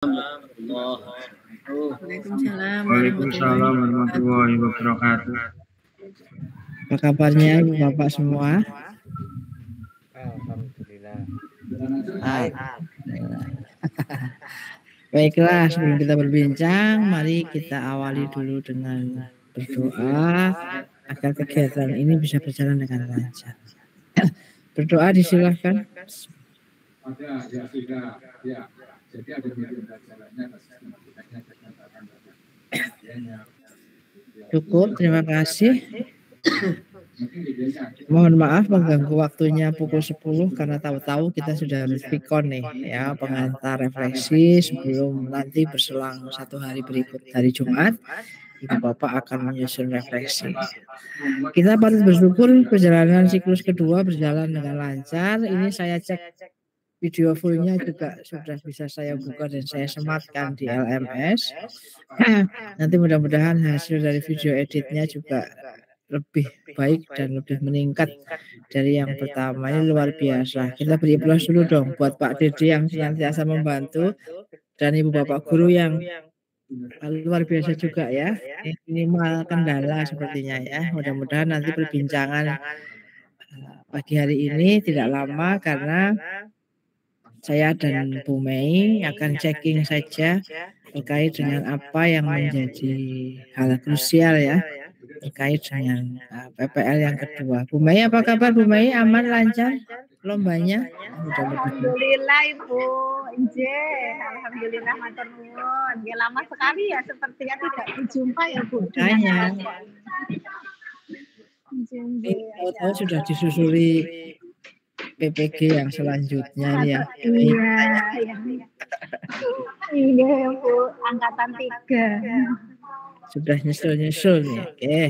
Waalaikumsalam warahmatullahi Waalaikumsalam wabarakatuh. warahmatullahi wabarakatuh. Apa kabarnya Ibu Bapak semua? Alhamdulillah. Baik. Baiklah, sebelum kita berbincang, mari kita awali dulu dengan berdoa agar kegiatan ini bisa berjalan dengan lancar. Berdoa disilahkan. Cukup, terima kasih. Mohon maaf mengganggu waktunya pukul 10 karena tahu-tahu kita sudah harus pikon nih ya, pengantar refleksi sebelum nanti berselang 1 hari berikut hari Jumat Ibu Bapak akan menyusun refleksi. Kita patut bersyukur perjalanan siklus kedua berjalan dengan lancar. Ini saya cek video fullnya juga sudah bisa saya buka dan saya sematkan di LMS. Nanti mudah-mudahan hasil dari video editnya juga lebih baik dan lebih meningkat dari yang pertama. Ini luar biasa. Kita beri aplaus dulu dong buat Pak Dede yang senantiasa membantu dan Ibu Bapak guru yang luar biasa juga ya. Minimal kendala sepertinya ya. Mudah-mudahan nanti perbincangan pagi hari ini tidak lama karena saya dan Bu Mei akan checking saja terkait dengan apa yang menjadi hal krusial ya terkait dengan PPL yang kedua. Bu Mei, apa kabar Bu Mei? Aman, lancar lombanya? Alhamdulillah Ibu Inje, alhamdulillah matur nuwun. Lama sekali ya sepertinya tidak berjumpa ya Bu. Makanya tahu-tahu sudah disusuri PPG yang selanjutnya ya. Iya. Iya Bu, angkatan 3. Sudah nyusul nih. Oke.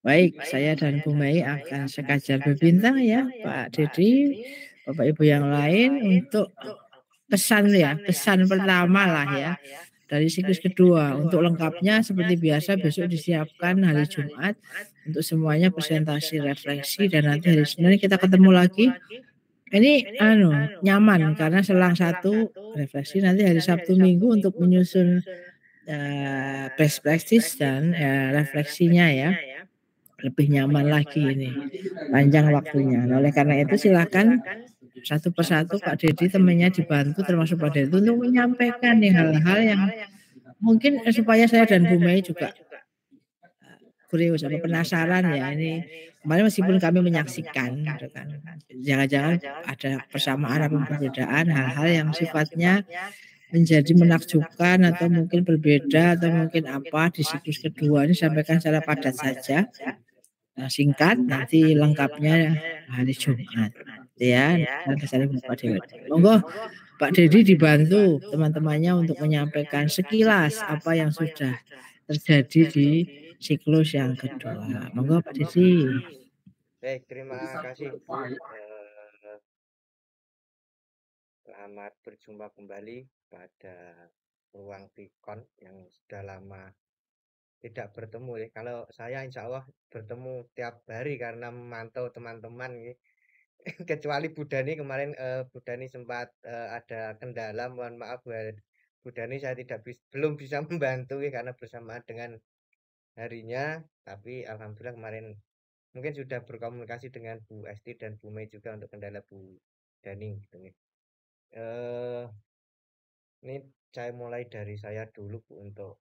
Baik, saya dan Bu Mei akan sekajar berbintang ya, Pak Dedi, Bapak Ibu yang lain untuk pesan pertama lah ya dari siklus kedua. Untuk lengkapnya seperti biasa besok disiapkan hari Jumat untuk semuanya presentasi refleksi dan nanti hari Senin kita ketemu lagi. Ini nyaman karena selang satu refleksi nanti hari Sabtu Minggu untuk menyusun best practice dan refleksinya ya. Lebih nyaman lagi ini, panjang waktunya. Nah, oleh karena itu silakan satu persatu Pak Dedi temannya dibantu termasuk Pak Dedi untuk menyampaikan nih hal-hal yang mungkin supaya saya dan Bu Mei juga curious atau penasaran ya ini kemarin meskipun kami menyaksikan gitu kan jangan-jangan ada persamaan atau perbedaan hal-hal yang sifatnya menjadi menakjubkan atau mungkin berbeda atau mungkin apa di siklus kedua ini sampaikan secara padat saja. Singkat nanti lengkapnya hari Jumat ya nanti saya Pak Dedi. Monggo Pak Dedi dibantu teman-temannya untuk menyampaikan sekilas apa yang sudah terjadi di siklus yang kedua. Monggo Pak Dedi. Baik, terima kasih Bu. Selamat berjumpa kembali pada ruang Pikon yang sudah lama tidak bertemu ya. Kalau saya insya Allah bertemu tiap hari karena memantau teman-teman ya. Kecuali Bu Dani kemarin Bu Dani sempat ada kendala, mohon maaf Bu Dani saya belum bisa membantu ya karena bersamaan dengan harinya, tapi alhamdulillah kemarin mungkin sudah berkomunikasi dengan Bu Esti dan Bu Mei juga untuk kendala Bu Dani gitu ya. Ini saya mulai dari saya dulu Bu untuk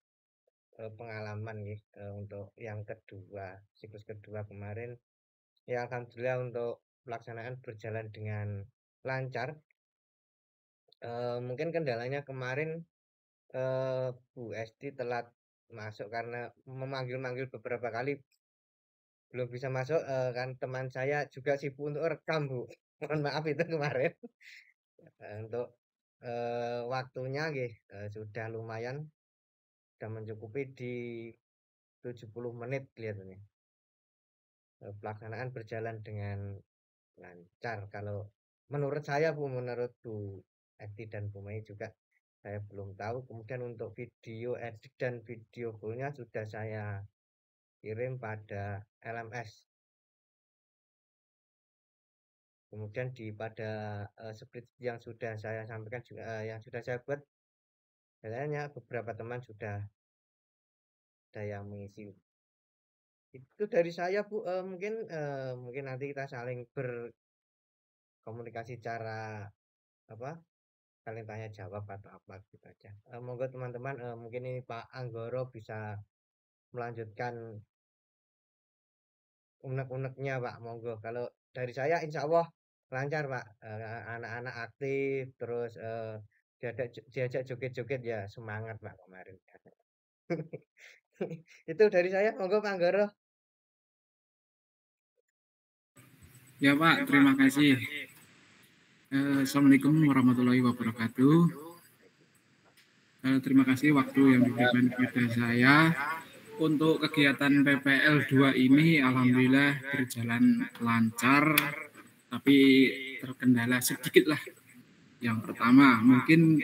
pengalaman ya untuk yang kedua siklus kedua kemarin ya alhamdulillah untuk pelaksanaan berjalan dengan lancar. Mungkin kendalanya kemarin Bu Esti telat masuk karena memanggil-manggil beberapa kali belum bisa masuk kan teman saya juga sibuk untuk rekam Bu. Mohon maaf itu kemarin. Untuk waktunya sudah lumayan sudah mencukupi di 70 menit kelihatannya. Pelaksanaan berjalan dengan lancar kalau menurut saya Bu, menurut Bu Esti dan Bu Mei juga saya belum tahu. Kemudian untuk video edit dan video fullnya sudah saya kirim pada LMS. Kemudian pada script yang sudah saya sampaikan juga, yang sudah saya buat, kayaknya beberapa teman sudah ada yang mengisi. Itu dari saya Bu. Mungkin nanti kita saling berkomunikasi cara apa, kalian tanya jawab atau apa gitu aja. Monggo teman-teman, mungkin ini Pak Anggoro bisa melanjutkan unek-uneknya Pak, monggo. Kalau dari saya insya Allah lancar Pak. Anak-anak aktif, terus diajak joget-joget ya semangat Pak kemarin. Itu dari saya, monggo Pak Anggoro. Ya Pak, terima kasih. Assalamualaikum warahmatullahi wabarakatuh. Terima kasih waktu yang diberikan kepada saya. Untuk kegiatan PPL 2 ini alhamdulillah berjalan lancar, tapi terkendala sedikit lah. Yang pertama, mungkin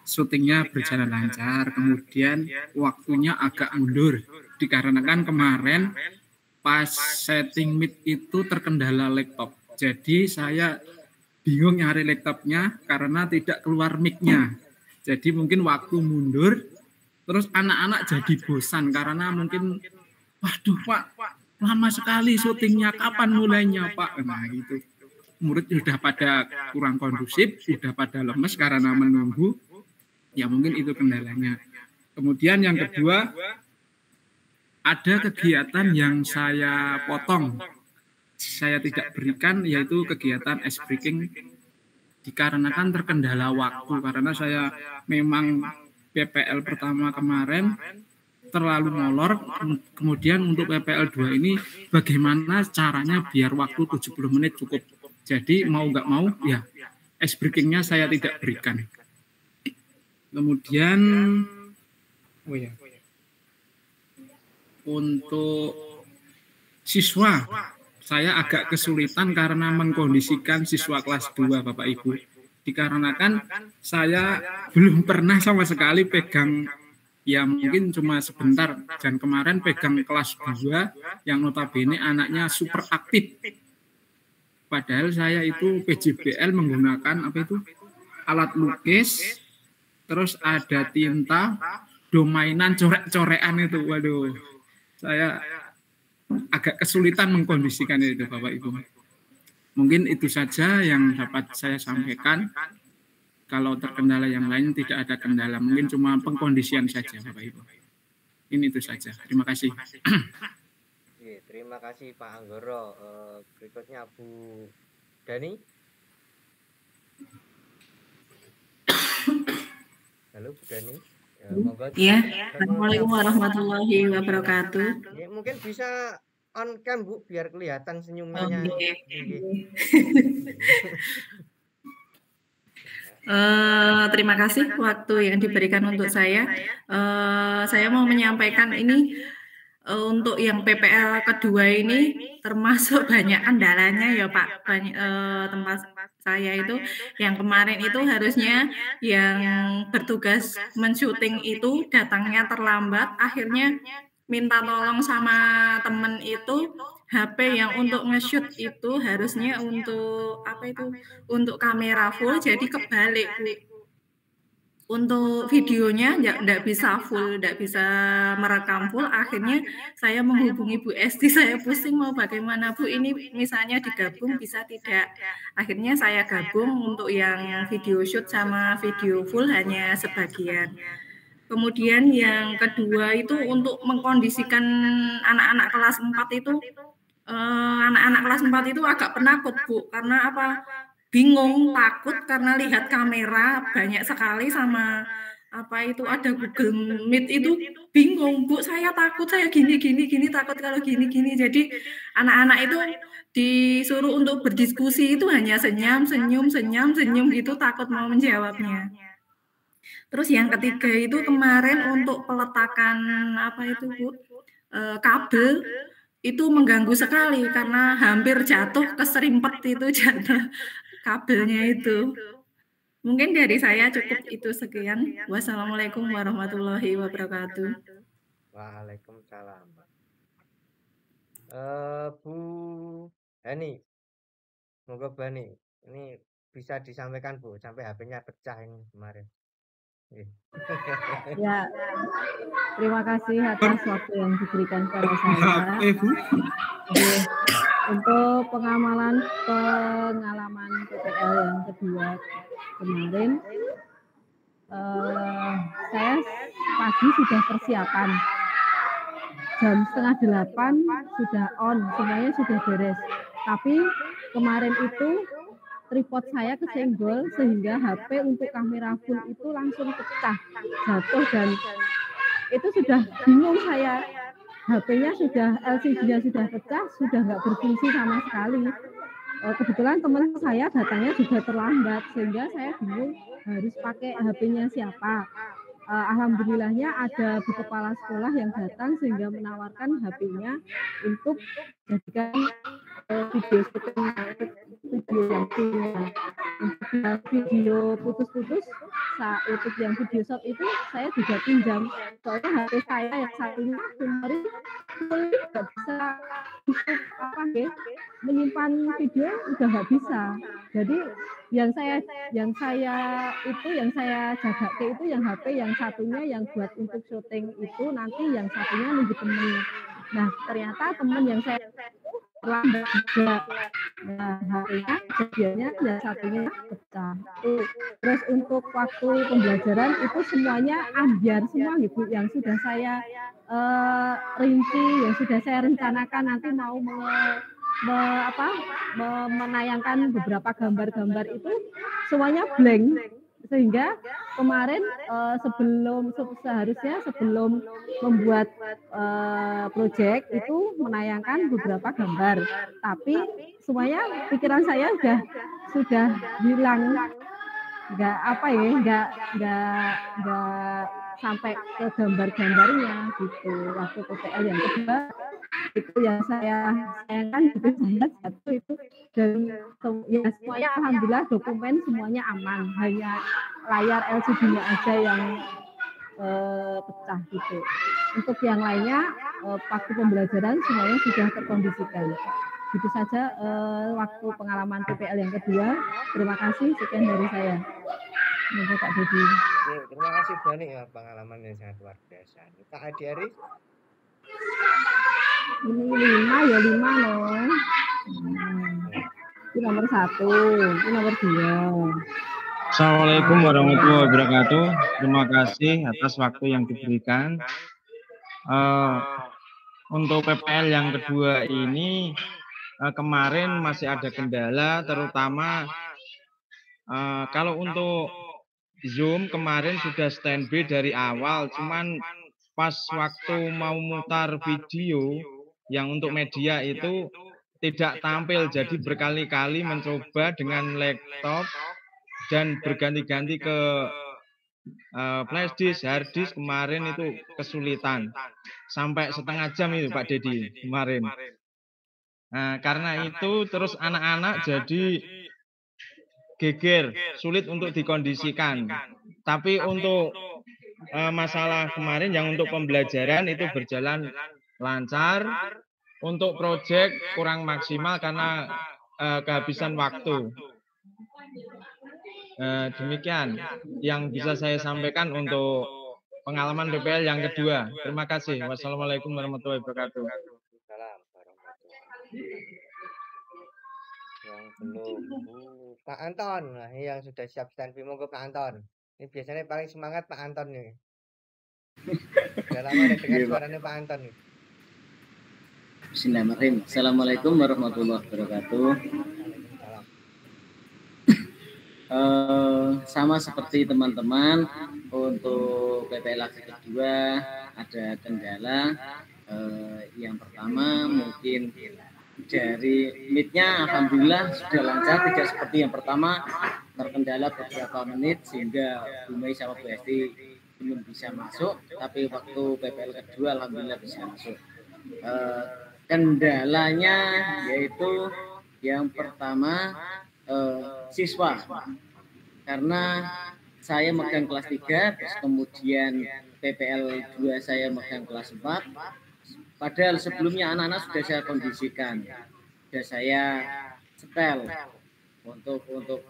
syutingnya berjalan lancar, kemudian waktunya agak mundur, dikarenakan kemarin pas setting mic itu terkendala laptop. Jadi saya bingung nyari laptopnya karena tidak keluar mic-nya. Jadi mungkin waktu mundur, terus anak-anak jadi bosan karena mungkin, waduh Pak, lama sekali syutingnya, kapan mulainya Pak? Nah gitu. Murid sudah pada kurang kondusif, sudah pada lemes karena menunggu. Ya mungkin itu kendalanya. Kemudian yang kedua, ada kegiatan yang saya potong, saya tidak berikan, yaitu kegiatan ice breaking, dikarenakan terkendala waktu, karena saya memang PPL pertama kemarin terlalu molor. Kemudian untuk PPL 2 ini bagaimana caranya biar waktu 70 menit cukup. Jadi mau nggak mau ya ice breaking-nya saya tidak berikan. Kemudian untuk siswa, saya agak kesulitan karena mengkondisikan siswa kelas 2 Bapak Ibu. Dikarenakan saya belum pernah sama sekali pegang, ya mungkin cuma sebentar, dan kemarin pegang kelas 2 yang notabene anaknya super aktif. Padahal saya itu PJBL menggunakan alat lukis, terus ada tinta, domainan coret-corean itu. Waduh, saya agak kesulitan mengkondisikan itu Bapak Ibu. Mungkin itu saja yang dapat saya sampaikan. Kalau terkendala yang lain tidak ada kendala, mungkin cuma pengkondisian saja Bapak Ibu. Ini itu saja. Terima kasih. Terima kasih Pak Anggoro. Berikutnya Bu Dani. Halo Bu Dani. Iya, Assalamualaikum warahmatullahi wabarakatuh. Ya, mungkin bisa on cam Bu biar kelihatan senyumannya. Terima kasih waktu yang diberikan untuk saya. Saya mau menyampaikan ini untuk yang PPL kedua ini termasuk banyak kendalanya ya Pak. Tempat saya itu yang kemarin itu harusnya yang bertugas mensyuting itu datangnya terlambat, akhirnya minta tolong sama temen itu HP yang untuk nge-shoot itu harusnya untuk untuk kamera full, jadi kebalik Bu. Untuk videonya nggak bisa full, nggak bisa merekam full. Akhirnya saya menghubungi Bu Esti, saya pusing mau bagaimana Bu, ini misalnya digabung bisa tidak. Akhirnya saya gabung untuk yang video shoot sama video full hanya sebagian. Kemudian yang kedua itu untuk mengkondisikan anak-anak kelas 4 itu, anak-anak kelas 4 itu agak penakut Bu, karena apa? Bingung, takut karena lihat kamera banyak sekali sama ada Google Meet itu bingung Bu, saya takut, saya gini takut kalau gini. Jadi anak-anak itu disuruh untuk berdiskusi itu hanya senyum gitu, takut mau menjawabnya. Terus yang ketiga itu kemarin untuk peletakan Bu, kabel itu mengganggu sekali karena hampir jatuh, keserimpet itu jatuh kabelnya itu. Mungkin dari saya cukup itu sekian. Wassalamualaikum warahmatullahi wabarakatuh. Waalaikumsalam. Bu Hani, Monggo Bani, ini bisa disampaikan Bu, sampai HP-nya pecah ini kemarin. Ya, terima kasih atas waktu yang diberikan kepada saya. Untuk pengalaman PPL yang kedua kemarin, saya pagi sudah persiapan. Jam 7:30 sudah on, semuanya sudah beres. Tapi kemarin itu tripod saya kesenggol sehingga HP untuk kamera full itu langsung pecah, jatuh, dan itu sudah bingung saya. HP-nya sudah, LCD-nya sudah pecah, sudah nggak berfungsi sama sekali. Kebetulan teman saya datangnya juga terlambat, sehingga saya bingung harus pakai HP-nya siapa. Alhamdulillahnya ada Bu Kepala Sekolah yang datang sehingga menawarkan HP-nya untuk jadikan video yang punya. Untuk video putus-putus, untuk yang video shot itu saya juga pinjam. Soalnya HP saya yang satunya kemarin nggak bisa menyimpan video, udah nggak bisa. Jadi yang saya jaga itu yang HP yang satunya yang buat untuk syuting itu, nanti yang satunya nunggu temen. Nah ternyata temen yang saya terlambat juga. Nah HP-nya jadinya yang satunya pecah. Terus untuk waktu pembelajaran itu semuanya ambiar semua gitu, yang sudah saya rinci, yang sudah saya rencanakan nanti mau menayangkan beberapa gambar-gambar itu semuanya blank, sehingga kemarin sebelum membuat proyek itu menayangkan beberapa gambar, tapi semuanya pikiran saya sudah hilang, nggak sampai ke gambar-gambarnya gitu. Waktu PPL yang kedua itu yang saya sayangkan gitu, saya jatuh itu, dan ya semuanya alhamdulillah dokumen semuanya aman, hanya layar LCD-nya aja yang pecah gitu. Untuk yang lainnya waktu pembelajaran semuanya sudah terkondisikan. Gitu saja waktu pengalaman PPL yang kedua. Terima kasih, sekian dari saya. Monggo Pak Dedi. Terima kasih Bani ya, pengalaman yang sangat luar biasa. Pak Adi Aris. Ini 5 loh. Ini nomor 1, ini nomor 2. Assalamualaikum warahmatullahi wabarakatuh. Terima kasih atas waktu yang diberikan. Untuk PPL yang kedua ini kemarin masih ada kendala, terutama kalau untuk Zoom kemarin sudah standby dari awal, cuman pas waktu mau mutar video yang untuk media itu tidak tampil, jadi berkali-kali mencoba dengan laptop dan berganti-ganti ke flash disk, hard disk, kemarin itu kesulitan sampai setengah jam itu Pak Dedi kemarin. Nah, karena itu terus anak-anak jadi geger, sulit untuk dikondisikan. Tapi untuk masalah kemarin yang untuk pembelajaran itu berjalan lancar. Untuk proyek kurang maksimal karena kehabisan waktu. Demikian yang bisa saya sampaikan untuk pengalaman PPL yang kedua. Terima kasih. Wassalamualaikum warahmatullahi wabarakatuh. Yang belum Pak Anton, nah yang sudah siap standby, monggo Pak Anton. Ini biasanya paling semangat Pak Anton nih. Sudah lama ada dengar suaranya Pak Anton nih. Bismillahirrahmanirrahim. Assalamualaikum warahmatullahi wabarakatuh. Sama seperti teman-teman, untuk PPL kedua ada kendala. Yang pertama mungkin dari mic-nya alhamdulillah sudah lancar, tidak seperti yang pertama terkendala beberapa menit sehingga Bu Mei sama Bu Esti belum bisa masuk, tapi waktu PPL kedua alhamdulillah bisa masuk. Kendalanya yaitu yang pertama siswa, karena saya megang kelas 3, terus kemudian PPL 2 saya megang kelas 4, padahal sebelumnya anak-anak sudah saya kondisikan, sudah saya setel untuk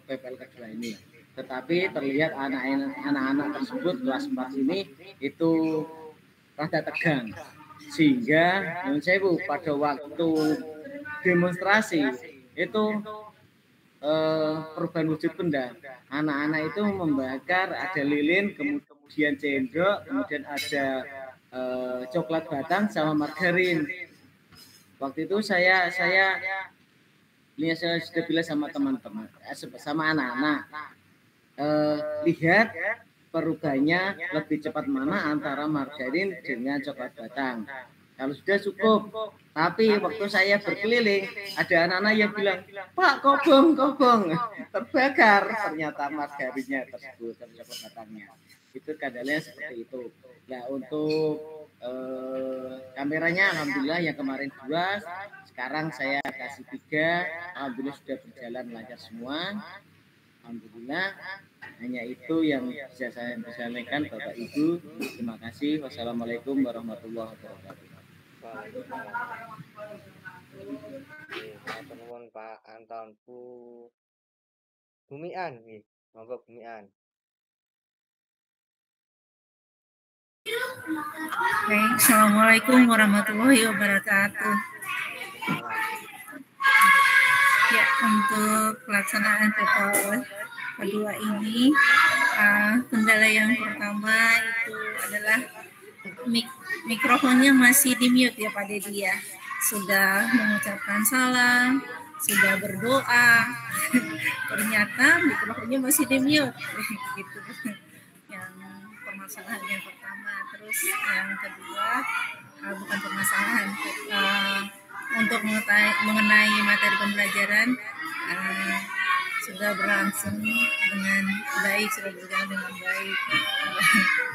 PPL kedua ini. Tetapi terlihat anak-anak tersebut kelas 4 ini itu rada tegang, sehingga menurut saya Bu, pada waktu demonstrasi itu perubahan wujud benda, anak-anak itu membakar, ada lilin, kemudian cendok, kemudian ada coklat batang sama margarin. Waktu itu saya sudah bilang sama teman-teman, sama anak-anak, lihat perubahannya lebih cepat mana antara margarin dengan coklat batang. Kalau sudah cukup. Tapi waktu saya berkeliling, ada anak-anak yang bilang, Pak, kobong, terbakar. Ternyata margarinnya tersebut, coklat batangnya. Itu keadaannya seperti itu. Nah, untuk kameranya alhamdulillah yang kemarin 2, sekarang saya kasih 3, alhamdulillah sudah berjalan lancar semua. Alhamdulillah, hanya itu yang bisa saya sampaikan Bapak Ibu. Terima kasih. Wassalamualaikum warahmatullahi wabarakatuh. Penuhun Pak Anton Bumian, monggo Bumian. Baik, assalamualaikum warahmatullahi wabarakatuh. Ya, untuk pelaksanaan PPL kedua ini, kendala yang pertama itu adalah mikrofonnya masih di mute ya Pak Dedi ya. Sudah mengucapkan salam, sudah berdoa, ternyata mikrofonnya masih di mute. Gitu. Yang permasalahan yang pertama. Terus yang kedua, bukan permasalahan, untuk mengenai materi pembelajaran sudah berlangsung dengan baik, sudah berjalan dengan baik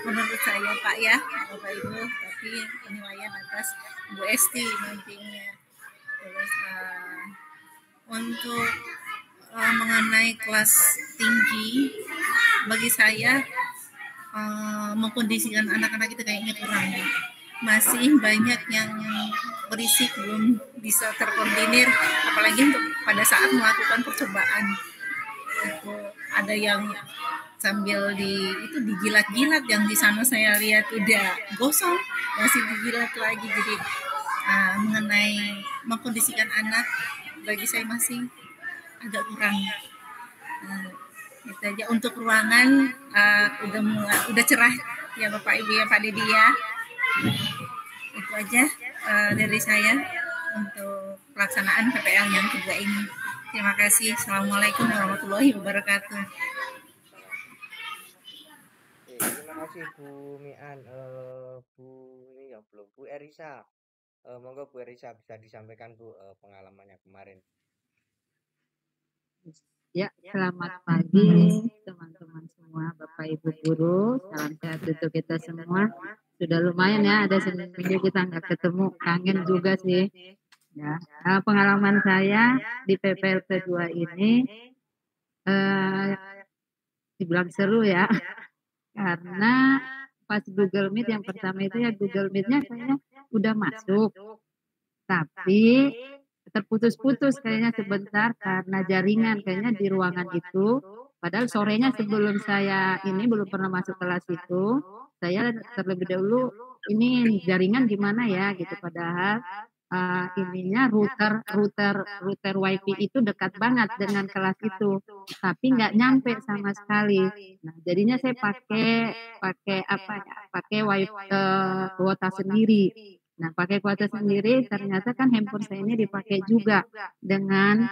menurut saya Pak ya, Bapak Ibu, tapi penilaian atas Bu Esti nantinya. Terus untuk mengenai kelas tinggi, bagi saya mengkondisikan anak-anak itu kayaknya kurang ya. Masih banyak yang berisik, belum bisa terkoordinir, apalagi untuk pada saat melakukan percobaan. Itu ada yang sambil dijilat-jilat, yang di sana saya lihat udah gosong, masih dijilat lagi. Jadi mengenai mengkondisikan anak, bagi saya masih agak kurang. Itu aja. Untuk ruangan udah cerah ya Bapak Ibu ya, Pak Dedi ya. Itu aja dari saya untuk pelaksanaan PPL yang kedua ini. Terima kasih. Assalamualaikum warahmatullahi wabarakatuh. Terima kasih Bu Mian. Bu Erisa. Monggo Bu Erisa bisa disampaikan Bu pengalamannya kemarin. Ya, selamat pagi teman-teman semua, Bapak Ibu guru, salam sehat untuk kita semua. Sudah lumayan ya, ada seminggu kita nggak ketemu, kangen juga sih. Ya, pengalaman saya di PPL kedua ini dibilang seru ya, karena pas Google Meet yang pertama itu ya Google Meet-nya kayaknya udah masuk, tapi terputus-putus kayaknya sebentar karena jaringan kayaknya di ruangan itu. Padahal sorenya sebelum saya ini belum pernah masuk kelas itu, saya terlebih dahulu ini jaringan gimana ya gitu. Padahal ininya router wifi itu dekat banget dengan kelas itu, tapi nggak nyampe sama sekali. Nah jadinya saya pakai wifi kuota sendiri. Nah pakai kuota sendiri, ternyata kan handphone saya ini dipakai juga dengan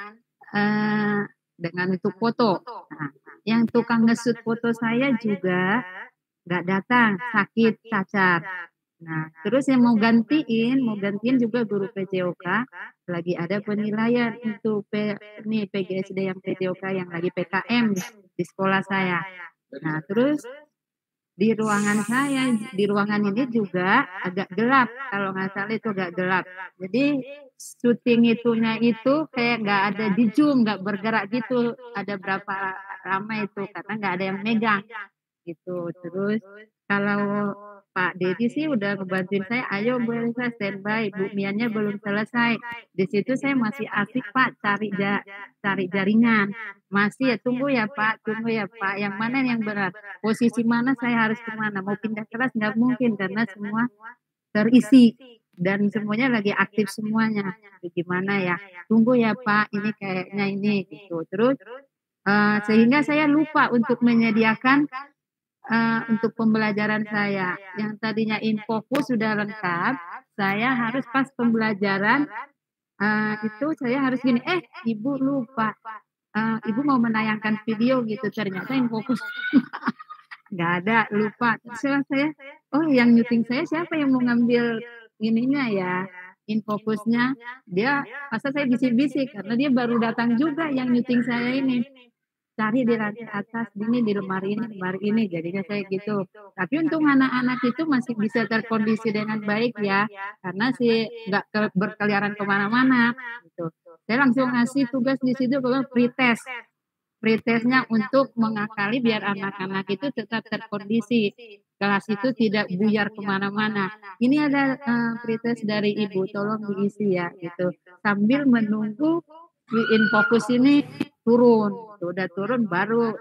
untuk foto. Nah, yang tukang ngesut foto saya juga nggak datang, sakit, cacat. Nah, terus yang mau gantiin juga guru PJOK lagi ada penilaian untuk PGSD yang PJOK yang lagi PKM di sekolah saya. Nah, terus di ruangan ini juga agak gelap, kalau nggak salah itu agak gelap. Jadi syuting itu kayak nggak ada di zoom, nggak bergerak gitu. Ada berapa lama itu karena nggak ada yang megang gitu. Terus kalau Pak Dedi sih udah ngebantuin saya, ayo Bu Elisa standby, Bu Miannya belum selesai. Di situ saya masih asik Pak cari jaringan. Masih ya tunggu ya Pak, yang mana yang benar? Posisi mana saya harus kemana? Mau pindah kelas nggak mungkin karena semua terisi dan semuanya lagi aktif semuanya. Gimana ya? Tunggu ya Pak, ini kayaknya ini gitu. Terus sehingga saya lupa untuk menyediakan untuk pembelajaran saya. Yang tadinya infoku sudah lengkap, saya harus pas pembelajaran itu saya harus gini, Ibu lupa, Ibu mau menayangkan video gitu, ternyata infoku nggak ada, lupa. Terus saya, oh yang nyuting saya siapa yang mau ngambil ininya ya, infokusnya, dia masa saya bisik-bisik karena dia baru datang juga yang nyuting saya ini. Cari di lantai atas, ini di lemari ini, jadinya saya gitu. Tapi untung anak-anak itu masih bisa terkondisi dengan baik ya, karena sih nggak berkeliaran kemana-mana. Gitu. Saya langsung ngasih tugas di situ kalau pretest. Pretestnya untuk mengakali biar anak-anak itu tetap terkondisi. Kelas itu tidak buyar kemana-mana. Ini ada pretest dari Ibu, tolong diisi ya gitu. Sambil menunggu InFocus ini turun. Udah turun baru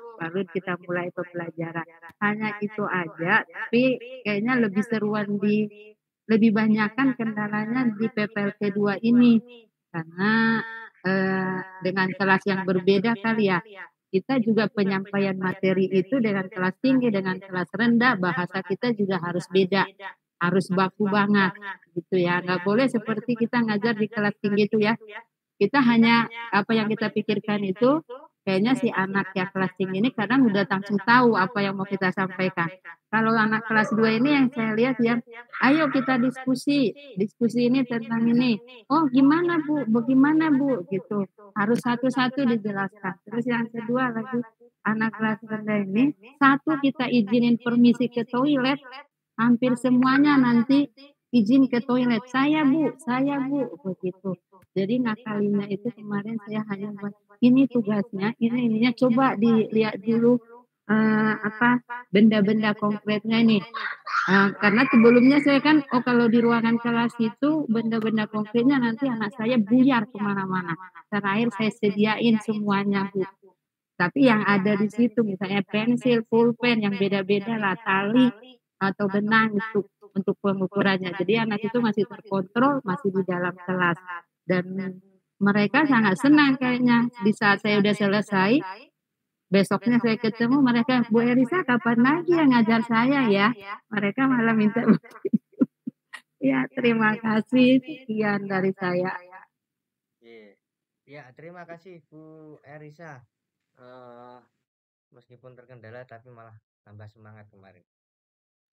kita mulai pembelajaran. Hanya itu aja, tapi kayaknya lebih seruan lebih banyakkan kendalanya di PPLT 2 ini. Karena dengan kelas yang berbeda kali ya. Kita juga penyampaian materi itu dengan kelas tinggi, dengan kelas rendah, bahasa kita juga harus beda. Harus baku banget gitu ya. Nggak boleh seperti kita ngajar di kelas tinggi itu ya. Kita hanya apa yang kita pikirkan itu kayaknya si anak yang kelas tinggi ini kadang udah langsung tahu apa yang mau kita sampaikan. Kalau anak kelas 2 ini yang saya lihat yang ayo kita diskusi ini tentang ini. Oh gimana Bu, bagaimana Bu gitu. Harus satu-satu dijelaskan. Terus yang kedua lagi anak kelas rendah ini, satu kita izinin permisi ke toilet, hampir semuanya nanti izin ke toilet. Saya Bu, begitu. Jadi ngakalinya itu kemarin saya hanya buat ini tugasnya, ininya coba dilihat dulu benda-benda konkretnya ini. Karena sebelumnya saya kan kalau di ruangan kelas itu benda-benda konkretnya nanti anak saya buyar kemana-mana. Terakhir saya sediain semuanya Bu. Tapi yang ada di situ misalnya pensil, pulpen yang beda-beda lah, tali atau benang itu untuk pengukurannya. Jadi anak itu masih terkontrol, masih di dalam kelas. Dan mereka sangat senang kayaknya di saat saya udah selesai. Besoknya saya ketemu mereka, Bu Elisa kapan lagi yang ngajar saya ya? Mereka malah minta ya terima kasih, sekian dari saya. Ya terima kasih Bu Elisa. Meskipun terkendala tapi malah tambah semangat kemarin.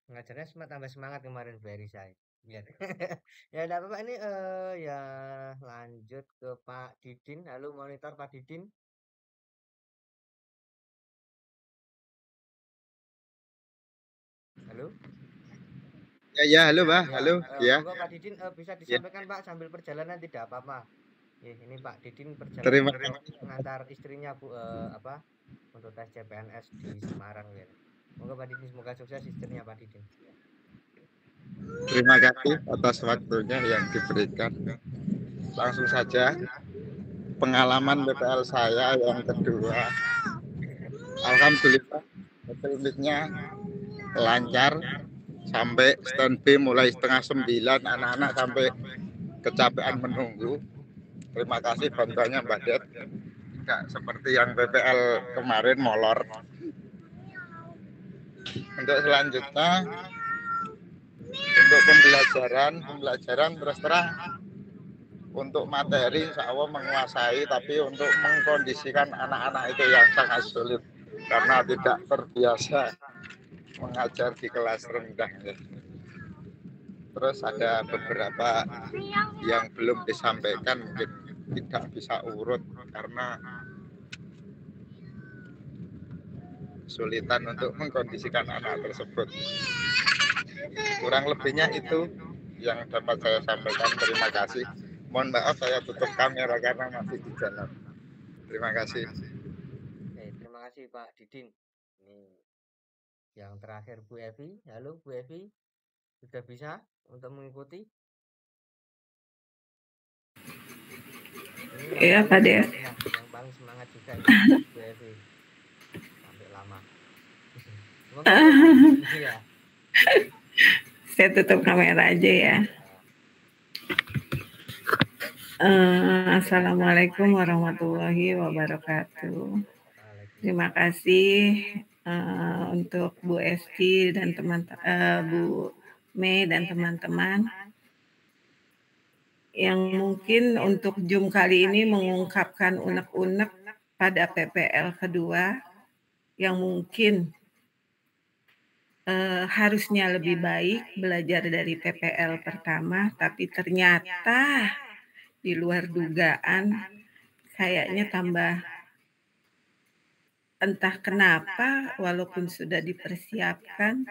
Ngajarnya tambah semangat kemarin Bu Elisa. Ya, ya enggak apa-apa ini ya lanjut ke Pak Didin. Halo monitor Pak Didin. Halo. Ya, halo Pak. Halo. Ya. Pak Didin bisa disampaikan Pak sambil perjalanan tidak apa-apa. Ini Pak Didin perjalanan mengantar istrinya Bu untuk tes CPNS di Semarang ya. Moga Pak Didin semoga sukses istrinya Pak Didin. Terima kasih atas waktunya yang diberikan. Langsung saja pengalaman PPL saya yang kedua. Alhamdulillah PPL-nya lancar sampai stand B mulai 8:30 anak-anak sampai kecapean menunggu. Terima kasih bantuannya Mbak Det. Tidak seperti yang PPL kemarin molor. Untuk selanjutnya untuk pembelajaran terus terang untuk materi insya Allah menguasai, tapi untuk mengkondisikan anak-anak itu yang sangat sulit karena tidak terbiasa mengajar di kelas rendah. Terus ada beberapa yang belum disampaikan mungkin tidak bisa urut karena kesulitan untuk mengkondisikan anak tersebut. Kurang lebihnya itu yang dapat saya sampaikan. Terima kasih. Mohon maaf saya tutup kamera karena masih di jalan. Terima kasih. Terima kasih Pak Didin. Ini yang terakhir Bu Evi. Halo Bu Evi. Sudah bisa untuk mengikuti? Ini Iya, Pak Des. yang paling semangat juga ini Bu Evi. Sampai lama. Iya. Saya tutup kamera aja ya. Assalamualaikum warahmatullahi wabarakatuh. Terima kasih untuk Bu Esti dan Bu Mei dan teman-teman yang mungkin untuk Zoom kali ini mengungkapkan unek-unek pada PPL kedua yang mungkin harusnya lebih baik belajar dari PPL pertama, tapi ternyata di luar dugaan kayaknya tambah entah kenapa walaupun sudah dipersiapkan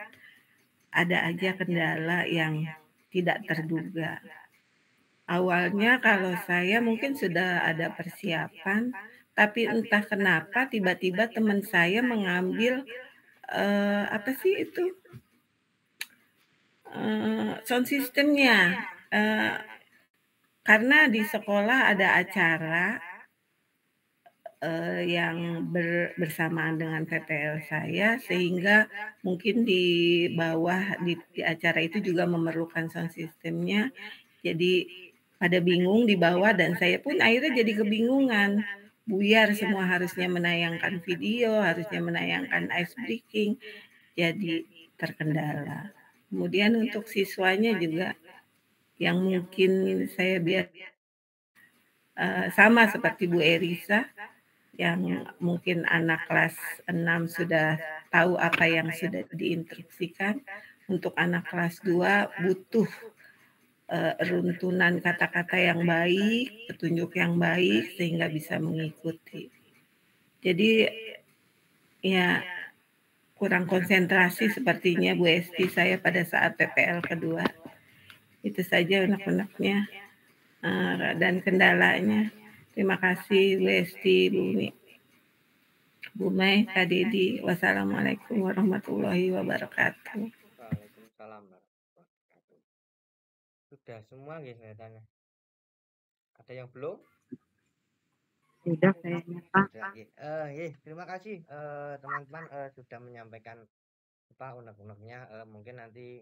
ada aja kendala yang tidak terduga. Awalnya kalau saya mungkin sudah ada persiapan, tapi entah kenapa tiba-tiba teman saya mengambil apa sih itu sound systemnya, karena di sekolah ada acara yang bersamaan dengan PPL saya, sehingga mungkin di bawah di acara itu juga memerlukan sound systemnya. Jadi pada bingung di bawah dan saya pun akhirnya jadi kebingungan. Buyar semua harusnya menayangkan video, harusnya menayangkan ice breaking, jadi terkendala. Kemudian untuk siswanya juga yang mungkin saya sama seperti Bu Erisa, yang mungkin anak kelas 6 sudah tahu apa yang sudah diinstruksikan. Untuk anak kelas 2 butuh runtunan kata-kata yang baik, petunjuk yang baik sehingga bisa mengikuti. Jadi ya kurang konsentrasi sepertinya Bu Esti saya pada saat PPL kedua. Itu saja unek-uneknya dan kendalanya. Terima kasih Bu Esti, Bu Mei, Kak Didi. Wassalamualaikum warahmatullahi wabarakatuh. Waalaikumsalam warahmatullahi wabarakatuh. Sudah semua nggih kelihatannya. Ada yang belum? Sudah kayaknya Pak. Terima kasih teman-teman sudah menyampaikan apa unek-uneknya. Mungkin nanti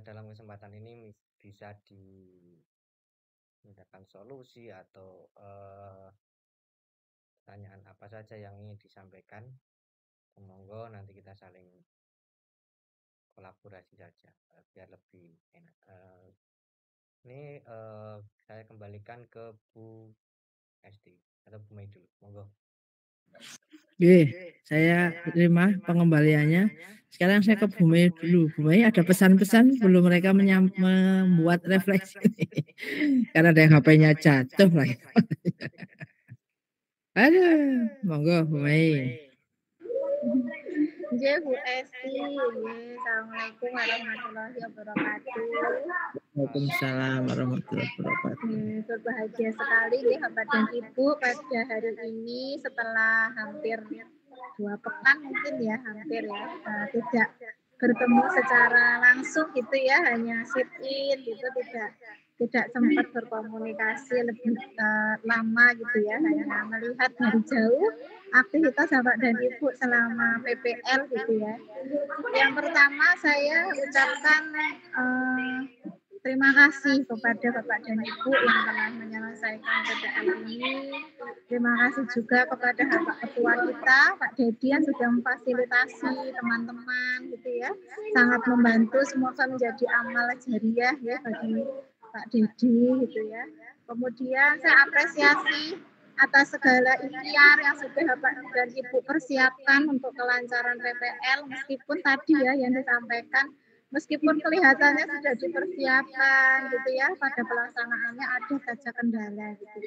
dalam kesempatan ini bisa dimintakan solusi atau pertanyaan apa saja yang ingin disampaikan. Monggo nanti kita saling kolaborasi saja biar lebih enak. Ini saya kembalikan ke Bu Esti atau Bu Mei dulu. Monggo. Saya terima pengembaliannya. Sekarang saya ke Bu Mei dulu. Bu Mei ada pesan-pesan belum mereka membuat refleksi? Karena ada yang HP-nya jatuh lagi. Aduh, monggo Bu Mei. Bu Esti, Assalamualaikum warahmatullahi wabarakatuh. Waalaikumsalam warahmatullahi wabarakatuh. Berbahagia sekali nih Bapak dan Ibu pada hari ini setelah hampir 2 pekan mungkin ya, hampir ya, tidak bertemu secara langsung gitu ya, hanya sit in gitu, tidak sempat berkomunikasi lebih lama gitu ya, hanya melihat dari jauh aktivitas Bapak dan Ibu selama PPL gitu ya. Yang pertama saya ucapkan terima kasih kepada Bapak dan Ibu yang telah menyelesaikan PPL ini. Terima kasih juga kepada Bapak Ketua kita, Pak Dedi yang sudah memfasilitasi teman-teman gitu ya. Sangat membantu, semoga menjadi amal jariah ya bagi Pak Dedi gitu ya. Kemudian saya apresiasi atas segala ikhtiar yang sudah Bapak dan Ibu persiapkan untuk kelancaran PPL, meskipun tadi ya yang disampaikan, meskipun kelihatannya sudah dipersiapkan gitu ya, pada pelaksanaannya ada saja kendala gitu.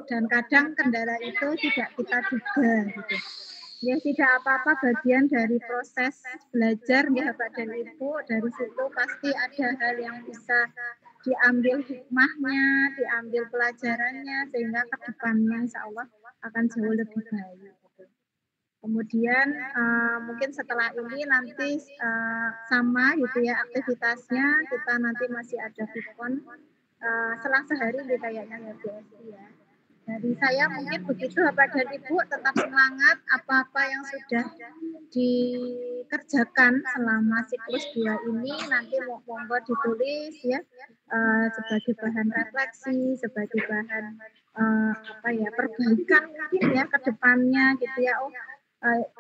Dan kadang kendala itu tidak kita duga gitu. Ya tidak apa-apa, bagian dari proses belajar ya Bapak dan Ibu, dari situ pasti ada hal yang bisa diambil hikmahnya, diambil pelajarannya, sehingga ke depannya insya Allah akan jauh lebih baik. Gitu. Kemudian mungkin setelah ini nanti sama gitu ya aktivitasnya, kita nanti masih ada VCon selang sehari nih kayaknya ya Bu Esti ya. Dari saya mungkin begitu Bapak dan Ibu, tetap semangat apa-apa yang sudah dikerjakan selama siklus 2 ini nanti monggo ditulis ya sebagai bahan refleksi, sebagai bahan perbaikan mungkin ya ke depannya gitu ya.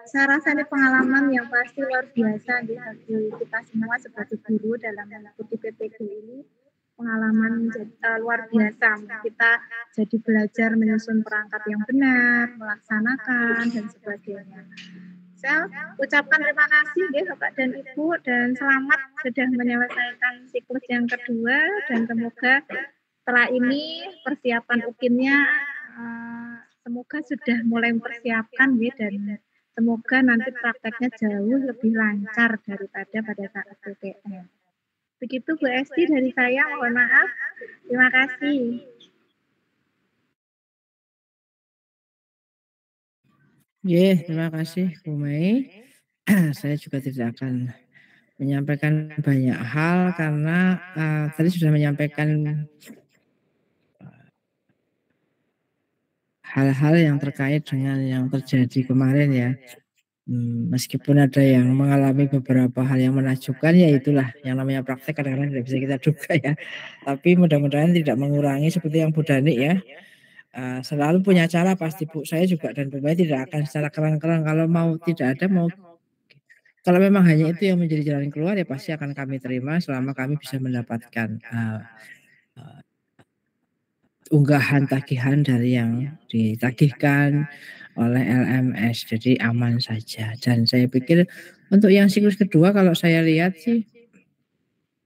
Saya rasa ini pengalaman yang pasti luar biasa bagi kita semua sebagai guru dalam mengikuti PPG ini. Pengalaman luar biasa, kita jadi belajar menyusun perangkat yang benar, melaksanakan dan sebagainya. Saya ucapkan terima kasih Bapak dan Ibu dan selamat sudah menyelesaikan siklus yang kedua dan semoga setelah ini persiapan UKIN-nya semoga sudah mulai mempersiapkan dan semoga nanti prakteknya jauh lebih lancar daripada pada saat PPL. Begitu Bu Esti dari saya, mohon maaf. Terima kasih. Terima kasih Bu Mei. Saya juga tidak akan menyampaikan banyak hal karena tadi sudah menyampaikan hal-hal yang terkait dengan yang terjadi kemarin ya. Meskipun ada yang mengalami beberapa hal yang menakjubkan, ya itulah yang namanya praktek kadang-kadang tidak bisa kita duga ya. Tapi mudah-mudahan tidak mengurangi seperti yang Bu Dani ya. Selalu punya cara pasti Bu. Saya juga dan Bu Mei tidak akan secara kerang-kerang kalau mau tidak ada mau. Kalau memang hanya itu yang menjadi jalan keluar ya pasti akan kami terima selama kami bisa mendapatkan unggahan tagihan dari yang ditagihkan oleh LMS, jadi aman saja. Dan saya pikir untuk yang siklus kedua kalau saya lihat sih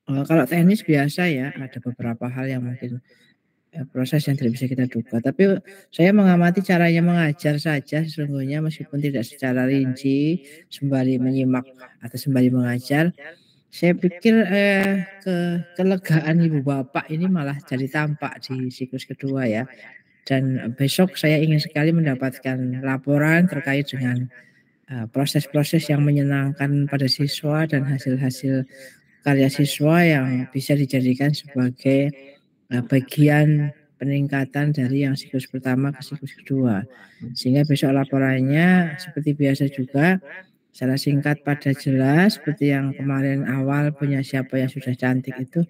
kalau teknis biasa ya, ada beberapa hal yang mungkin proses yang tidak bisa kita duga. Tapi saya mengamati caranya mengajar saja sesungguhnya meskipun tidak secara rinci sembari menyimak atau sembari mengajar. Saya pikir kelegaan ibu bapak ini malah jadi tampak di siklus kedua ya. Dan besok saya ingin sekali mendapatkan laporan terkait dengan proses-proses yang menyenangkan pada siswa dan hasil-hasil karya siswa yang bisa dijadikan sebagai bagian peningkatan dari yang siklus pertama ke siklus kedua. Sehingga besok laporannya seperti biasa juga secara singkat padat jelas seperti yang kemarin awal punya siapa yang sudah cantik itu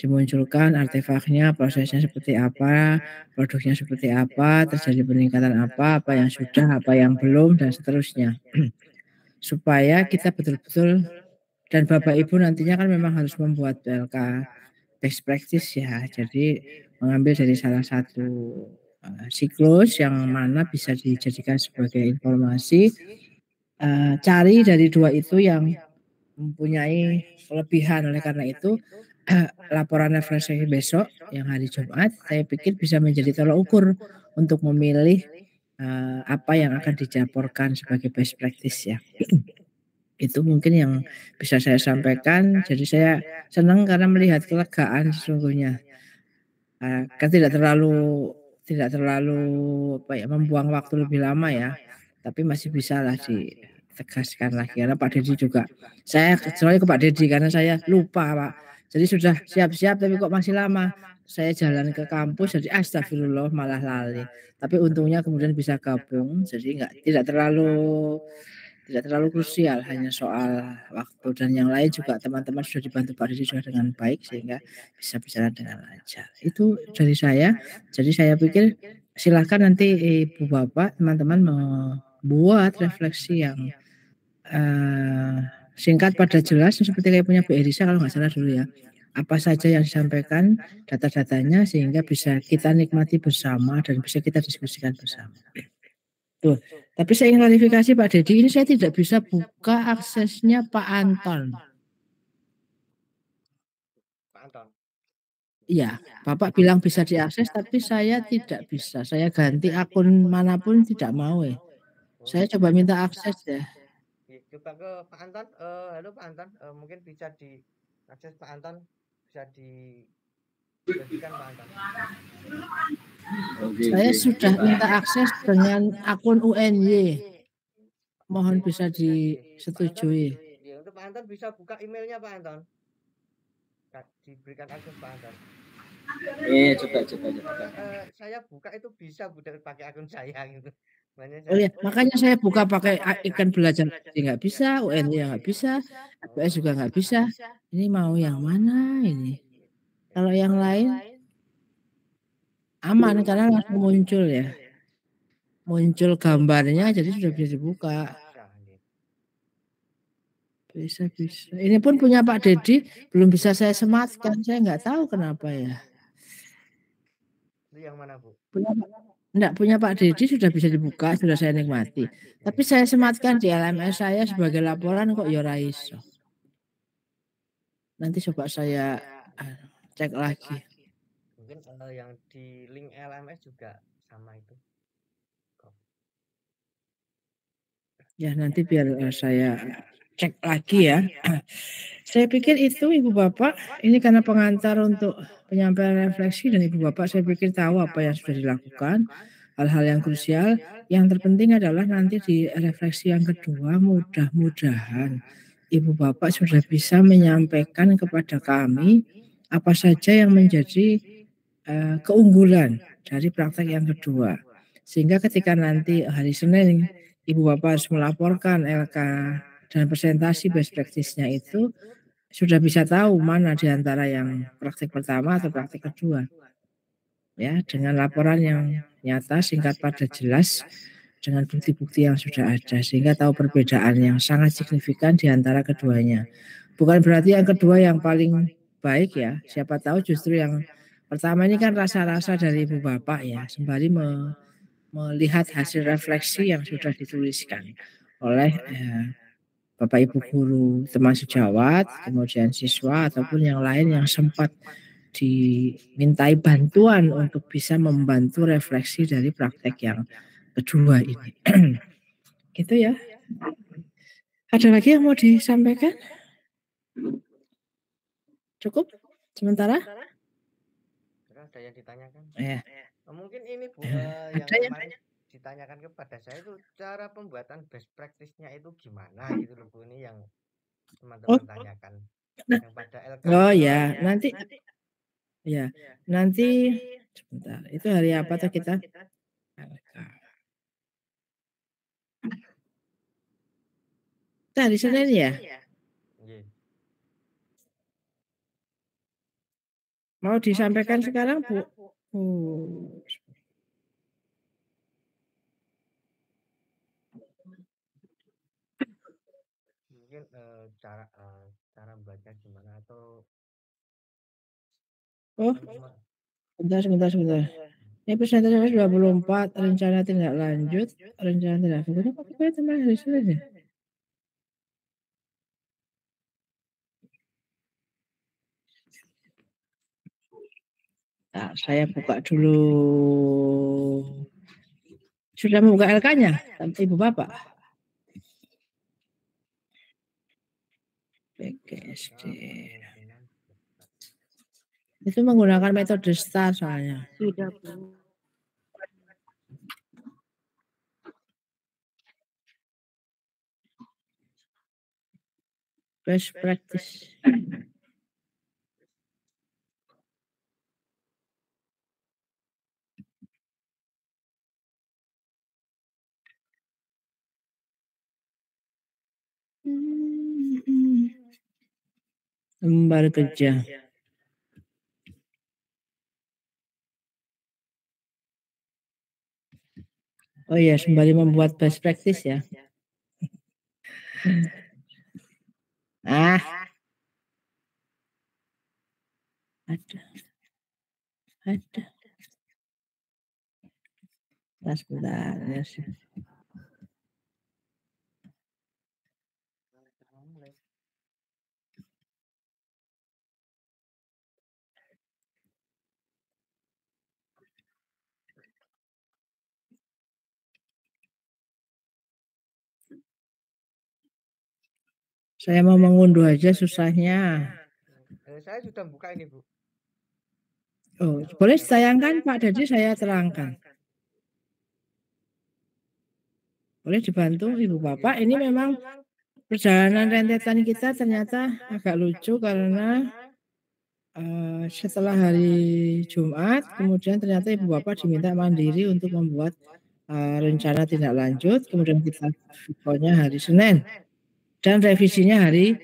dimunculkan artefaknya, prosesnya seperti apa, produknya seperti apa, terjadi peningkatan apa yang sudah, apa yang belum dan seterusnya. Supaya kita betul-betul dan Bapak Ibu nantinya kan memang harus membuat PLK best practice ya. Jadi mengambil dari salah satu siklus yang mana bisa dijadikan sebagai informasi. Cari dari dua itu yang mempunyai kelebihan. Oleh karena itu laporan refleksi besok yang hari Jumat saya pikir bisa menjadi tolak ukur untuk memilih apa yang akan dilaporkan sebagai best practice ya. Itu mungkin yang bisa saya sampaikan. Jadi saya senang karena melihat kelegaan sesungguhnya. Kan tidak terlalu membuang waktu lebih lama ya. Tapi masih bisa lah ditegaskan lagi karena Pak Dedi juga. Saya kecuali ke Pak Dedi karena saya lupa Pak. Jadi sudah siap-siap tapi kok masih lama. Saya jalan ke kampus jadi astagfirullah malah lali. Tapi untungnya kemudian bisa gabung jadi tidak terlalu krusial, hanya soal waktu dan yang lain juga teman-teman sudah dibantu Pak Dedi juga dengan baik sehingga bisa berjalan dengan lancar. Itu dari saya. Jadi saya pikir silakan nanti Ibu Bapak teman-teman membuat refleksi yang singkat padat jelas seperti kayak punya Bu Erisa kalau nggak salah dulu ya. Apa saja yang disampaikan data-datanya sehingga bisa kita nikmati bersama dan bisa kita diskusikan bersama. Tuh. Tapi saya ingin klarifikasi Pak Dedi, ini saya tidak bisa buka aksesnya Pak Anton. Pak Anton. Iya, Bapak bilang bisa diakses, tapi saya tidak bisa. Saya ganti akun manapun tidak mau ya. Saya coba minta akses ya. Coba ke Pak Anton. Halo Pak Anton, mungkin bisa diakses Pak Anton, bisa diberikan Pak Anton. Saya sudah minta akses dengan akun UNY. mohon bisa Pak Anton, disetujui. ya, untuk Pak Anton bisa buka emailnya Pak Anton. Diberikan akses Pak Anton. Coba. Saya buka itu bisa pakai akun saya gitu. Oh ya, makanya saya buka pakai ikan belajar nggak bisa, UN ya nggak bisa, APS juga nggak bisa. Ini mau yang mana ini? Kalau yang lain aman karena langsung muncul ya, muncul gambarnya, jadi sudah bisa dibuka. Bisa. Ini pun punya Pak Dedi, belum bisa saya sematkan. Saya nggak tahu kenapa ya. Itu yang mana Bu? Enggak, punya Pak Dedi sudah bisa dibuka, sudah saya nikmati. Tapi saya sematkan di LMS saya sebagai laporan kok ya raiso. Nanti coba saya cek lagi. Mungkin yang di link LMS juga sama itu. Ya nanti biar saya cek lagi ya. Saya pikir itu Ibu Bapak, ini karena pengantar untuk penyampaian refleksi dan Ibu Bapak saya pikir tahu apa yang sudah dilakukan, hal-hal yang krusial. Yang terpenting adalah nanti di refleksi yang kedua mudah-mudahan Ibu Bapak sudah bisa menyampaikan kepada kami apa saja yang menjadi keunggulan dari praktek yang kedua. Sehingga ketika nanti hari Senin Ibu Bapak harus melaporkan LK dan presentasi best practice-nya itu sudah bisa tahu mana di antara yang praktik pertama atau praktik kedua. Ya, dengan laporan yang nyata, singkat, padat, jelas, dengan bukti-bukti yang sudah ada, sehingga tahu perbedaan yang sangat signifikan di antara keduanya. Bukan berarti yang kedua yang paling baik ya, siapa tahu justru yang pertama ini kan rasa-rasa dari Ibu Bapak ya, sembari melihat hasil refleksi yang sudah dituliskan oleh Bapak Ibu guru teman sejawat, kemudian siswa ataupun yang lain yang sempat dimintai bantuan untuk bisa membantu refleksi dari praktek yang kedua ini. Gitu ya. Ada lagi yang mau disampaikan? Cukup sementara? Ada yang ditanyakan? Ya. Mungkin ini Bu, yang kemarin ditanyakan kepada saya itu cara pembuatan best practice-nya itu gimana gitu loh Bu, ini yang teman-teman tanyakan. Yang pada LK. Oh ya, nanti ya, nanti sebentar. Itu hari apa tuh kita? Kita hari Senin ya? Mau disampaikan sekarang, Bu? Mungkin cara baca gimana atau sebentar. Ini presentasi 24, rencana tindak lanjut, rencana tindak lanjut. Apa teman hari Senin ya? Nah, saya buka dulu. Sudah membuka LK-nya, Ibu Bapak? PGSD. Itu menggunakan metode STAR soalnya. Sudah, Bu. Best practice. Lembar kerja. Oh iya, sembari membuat best practice ya. Ada. Sebentar ya sih. Saya mau mengunduh aja susahnya. Saya sudah buka ini Bu. Oh, boleh sayangkan Pak, jadi saya terangkan. Boleh dibantu Ibu Bapak. Ini memang perjalanan rentetan kita ternyata agak lucu karena setelah hari Jumat, kemudian ternyata Ibu Bapak diminta mandiri untuk membuat rencana tindak lanjut, kemudian kita videonya hari Senin dan revisinya hari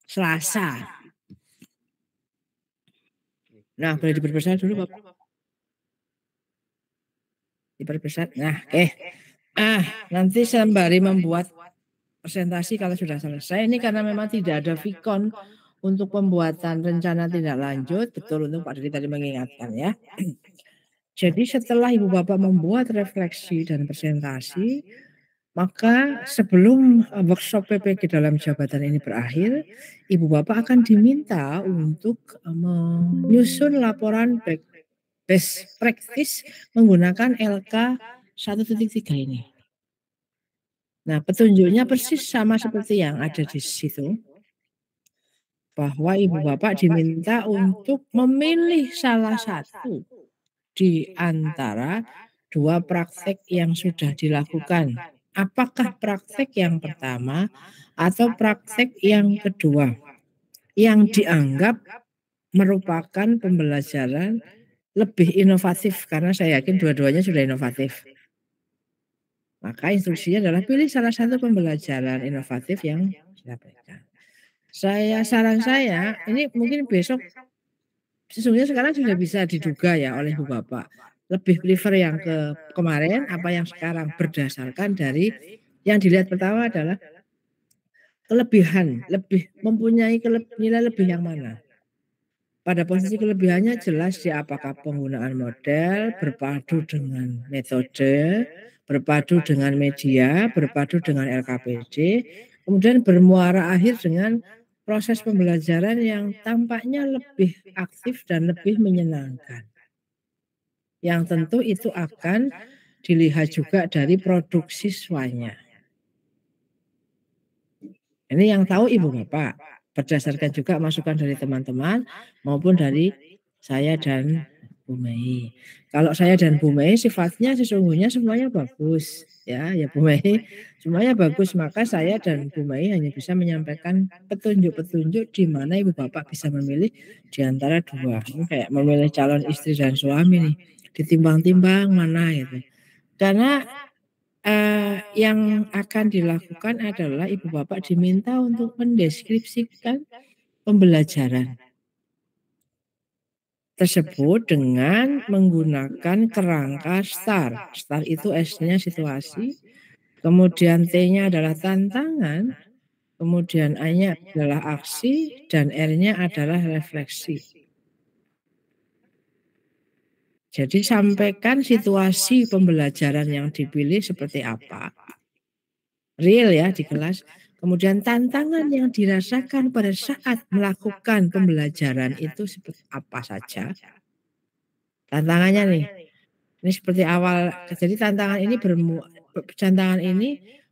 Selasa. Nah, boleh diperbesar dulu Bapak. Diperbesar. Nah, oke. Nanti sembari membuat presentasi kalau sudah selesai, ini karena memang tidak ada Vicon untuk pembuatan rencana tindak lanjut, betul untuk Pak Diri tadi mengingatkan ya. Jadi setelah Ibu Bapak membuat refleksi dan presentasi, maka sebelum workshop PPG dalam jabatan ini berakhir, Ibu Bapak akan diminta untuk menyusun laporan best practice menggunakan LK 1.3 ini. Nah, petunjuknya persis sama seperti yang ada di situ. Bahwa Ibu Bapak diminta untuk memilih salah satu di antara dua praktek yang sudah dilakukan. Apakah praktek yang pertama atau praktek yang kedua yang dianggap merupakan pembelajaran lebih inovatif, karena saya yakin dua-duanya sudah inovatif. Maka instruksinya adalah pilih salah satu pembelajaran inovatif yang disampaikan. Saran saya, ini mungkin besok, sesungguhnya sekarang sudah bisa diduga ya oleh Ibu Bapak. Lebih prefer yang kemarin, apa yang sekarang, berdasarkan dari yang dilihat pertama adalah kelebihan, lebih mempunyai nilai lebih yang mana. Pada posisi kelebihannya jelas di apakah penggunaan model berpadu dengan metode, berpadu dengan media, berpadu dengan LKPD, kemudian bermuara akhir dengan proses pembelajaran yang tampaknya lebih aktif dan lebih menyenangkan. Yang tentu itu akan dilihat juga dari produk siswanya. Ini yang tahu Ibu Bapak, berdasarkan juga masukan dari teman-teman maupun dari saya dan Bu Mei. Kalau saya dan Bu Mei sifatnya sesungguhnya semuanya bagus. Ya Bu Mei, semuanya bagus, maka saya dan Bu Mei hanya bisa menyampaikan petunjuk-petunjuk di mana Ibu Bapak bisa memilih di antara dua. Ini kayak memilih calon istri dan suami nih, ditimbang-timbang mana gitu. Karena yang akan dilakukan adalah Ibu Bapak diminta untuk mendeskripsikan pembelajaran tersebut dengan menggunakan kerangka STAR. STAR itu S-nya situasi, kemudian T-nya adalah tantangan, kemudian A-nya adalah aksi, dan R-nya adalah refleksi. Jadi sampaikan situasi pembelajaran yang dipilih seperti apa. Real ya di kelas. Kemudian tantangan yang dirasakan pada saat melakukan pembelajaran itu seperti apa saja. Tantangannya nih, ini seperti awal. Jadi tantangan ini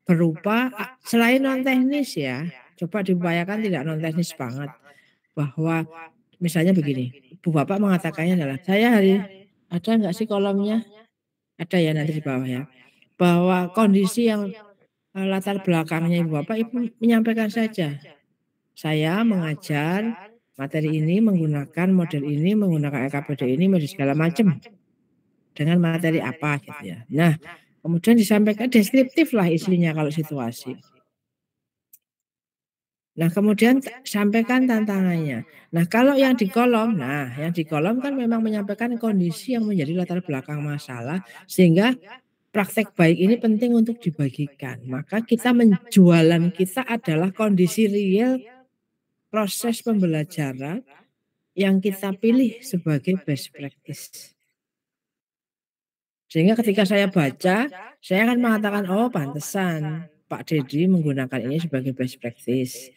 berupa selain non teknis ya. Coba diupayakan tidak non teknis banget. Bahwa misalnya begini, Bu Bapak mengatakannya adalah saya ada nggak sih kolomnya? Ada ya nanti di bawah ya. Bahwa kondisi yang latar belakangnya Ibu Bapak, Ibu menyampaikan saja. Saya mengajar materi ini menggunakan model ini, menggunakan LKPD ini, model segala macam. Dengan materi apa gitu ya. Nah, kemudian disampaikan deskriptif lah isinya kalau situasi. Nah, kemudian sampaikan tantangannya. Nah, kalau yang di kolom kan memang menyampaikan kondisi yang menjadi latar belakang masalah, sehingga praktek baik ini penting untuk dibagikan. Maka jualan kita adalah kondisi real proses pembelajaran yang kita pilih sebagai best practice. Sehingga ketika saya baca, saya akan mengatakan, oh pantesan Pak Dedi menggunakan ini sebagai best practice.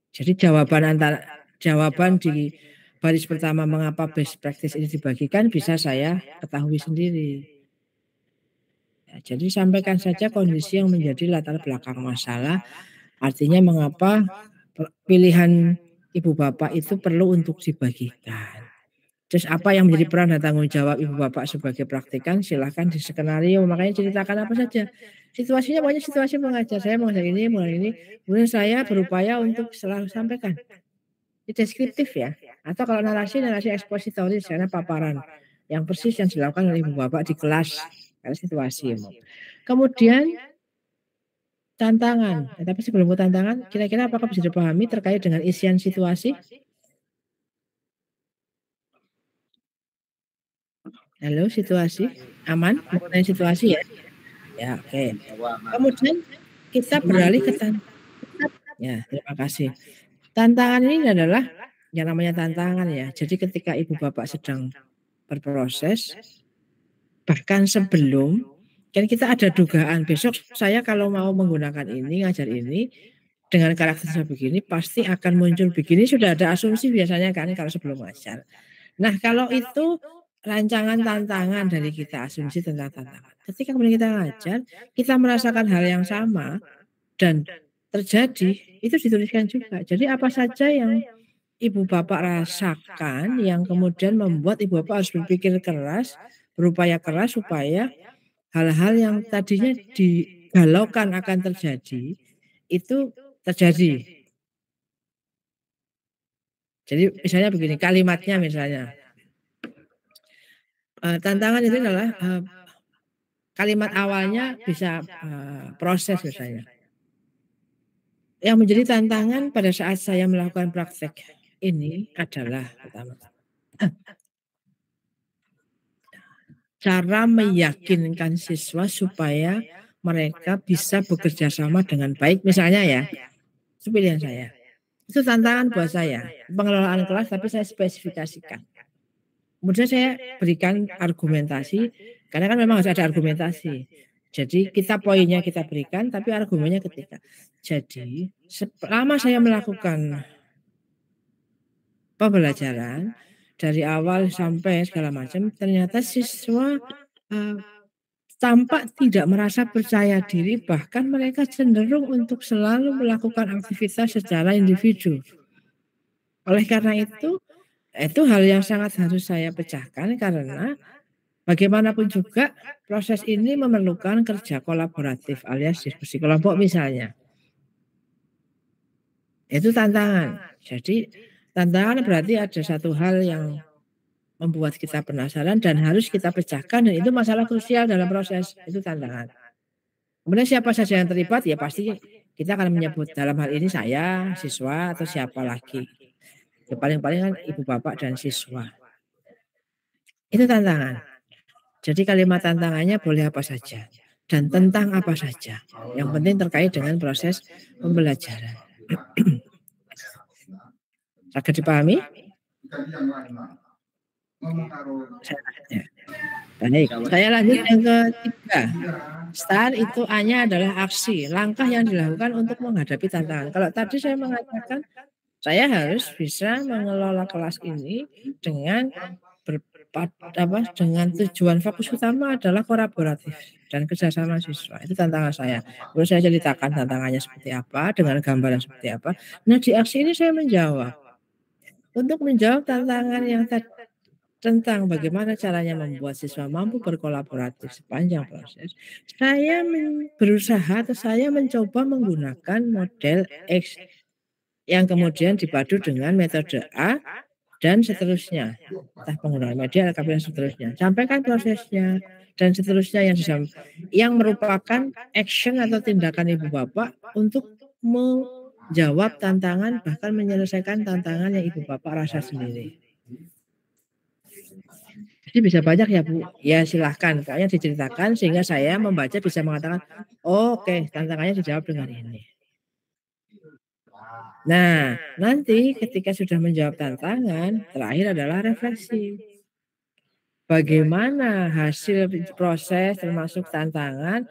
Jadi jawaban di baris pertama mengapa best practice ini dibagikan bisa saya ketahui sendiri. Ya, jadi sampaikan saja kondisi yang menjadi latar belakang masalah, artinya mengapa pilihan Ibu Bapak itu perlu untuk dibagikan. Terus apa yang menjadi peran dan tanggung jawab ibu bapak sebagai praktikan, silahkan di skenario, makanya ceritakan apa saja. Situasinya pokoknya situasi mengajar, saya mengajar ini, kemudian saya berupaya untuk selalu sampaikan. Deskriptif ya, atau kalau narasi ekspositoris karena paparan yang persis yang dilakukan oleh ibu bapak di kelas, karena situasi. Kemudian tantangan, tapi sebelum ke tantangan, kira-kira apakah bisa dipahami terkait dengan isian situasi? Halo, situasi aman mengenai situasi ya? Ya, oke. Kemudian kita beralih ke tantangan. Ya, terima kasih. Tantangan ini adalah yang namanya tantangan ya. Jadi ketika ibu bapak sedang berproses, bahkan sebelum, kan kita ada dugaan besok saya kalau mau menggunakan ini, ngajar ini, dengan karakter saya begini, pasti akan muncul begini, sudah ada asumsi biasanya kan kalau sebelum ngajar. Nah kalau itu rancangan tantangan dari kita, asumsi tentang tantangan. Ketika kemudian kita ngajar, kita merasakan hal yang sama dan terjadi, itu dituliskan juga. Jadi apa saja yang ibu bapak rasakan yang kemudian membuat ibu bapak harus berpikir keras, berupaya keras supaya hal-hal yang tadinya digalaukan akan terjadi, itu terjadi. Jadi misalnya begini, kalimatnya misalnya. Tantangan itu adalah kalimat awalnya bisa proses misalnya. Yang menjadi tantangan pada saat saya melakukan praktek ini adalah pertama, cara meyakinkan siswa supaya mereka bisa bekerja sama dengan baik misalnya ya. Itu pilihan saya. Itu tantangan buat saya. Pengelolaan kelas tapi saya spesifikasikan. Kemudian saya berikan argumentasi, karena kan memang harus ada argumentasi. Jadi kita poinnya kita berikan, tapi argumennya ketika. Jadi selama saya melakukan pembelajaran, dari awal sampai segala macam, ternyata siswa tampak tidak merasa percaya diri, bahkan mereka cenderung untuk selalu melakukan aktivitas secara individu. Oleh karena itu hal yang sangat harus saya pecahkan karena bagaimanapun juga proses ini memerlukan kerja kolaboratif alias diskusi kelompok misalnya. Itu tantangan. Jadi tantangan berarti ada satu hal yang membuat kita penasaran dan harus kita pecahkan dan itu masalah krusial dalam proses, itu tantangan. Kemudian siapa saja yang terlibat ya pasti kita akan menyebut dalam hal ini saya, siswa atau siapa lagi. Ya paling-paling kan ibu bapak dan siswa. Itu tantangan. Jadi kalimat tantangannya boleh apa saja dan tentang apa saja. Yang penting terkait dengan proses pembelajaran. Agak dipahami? Baik, saya lanjut yang ketiga. STAR itu A-nya adalah aksi, langkah yang dilakukan untuk menghadapi tantangan. Kalau tadi saya mengatakan saya harus bisa mengelola kelas ini dengan dengan tujuan fokus utama adalah kolaboratif dan kerjasama siswa. Itu tantangan saya. Lalu saya ceritakan tantangannya seperti apa, dengan gambaran seperti apa. Nah di aksi ini saya menjawab. Untuk menjawab tantangan yang tentang bagaimana caranya membuat siswa mampu berkolaboratif sepanjang proses, saya berusaha atau saya mencoba menggunakan model X yang kemudian dipadu dengan metode A dan seterusnya, entah penggunaan media atau dan seterusnya. Sampaikan prosesnya dan seterusnya yang merupakan action atau tindakan ibu bapak untuk menjawab tantangan bahkan menyelesaikan tantangan yang ibu bapak rasa sendiri. Jadi bisa banyak ya Bu, ya silahkan, kayaknya diceritakan sehingga saya membaca bisa mengatakan, oke, tantangannya dijawab dengan ini. Nah, nanti ketika sudah menjawab tantangan, terakhir adalah refleksi. Bagaimana hasil proses termasuk tantangan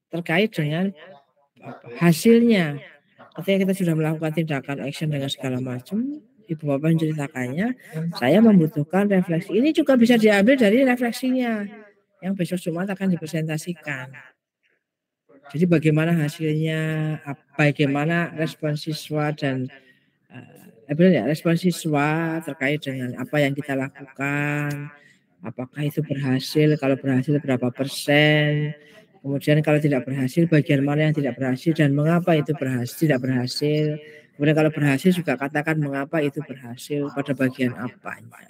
terkait dengan hasilnya. Ketika kita sudah melakukan tindakan action dengan segala macam, ibu bapak menceritakannya, saya membutuhkan refleksi. Ini juga bisa diambil dari refleksinya yang besok Jumat akan dipresentasikan. Jadi bagaimana hasilnya, bagaimana respon siswa dan benar ya, respon siswa terkait dengan apa yang kita lakukan, apakah itu berhasil, kalau berhasil berapa persen, kemudian kalau tidak berhasil bagian mana yang tidak berhasil dan mengapa itu tidak berhasil. Kemudian kalau berhasil juga katakan mengapa itu berhasil, pada bagian apanya.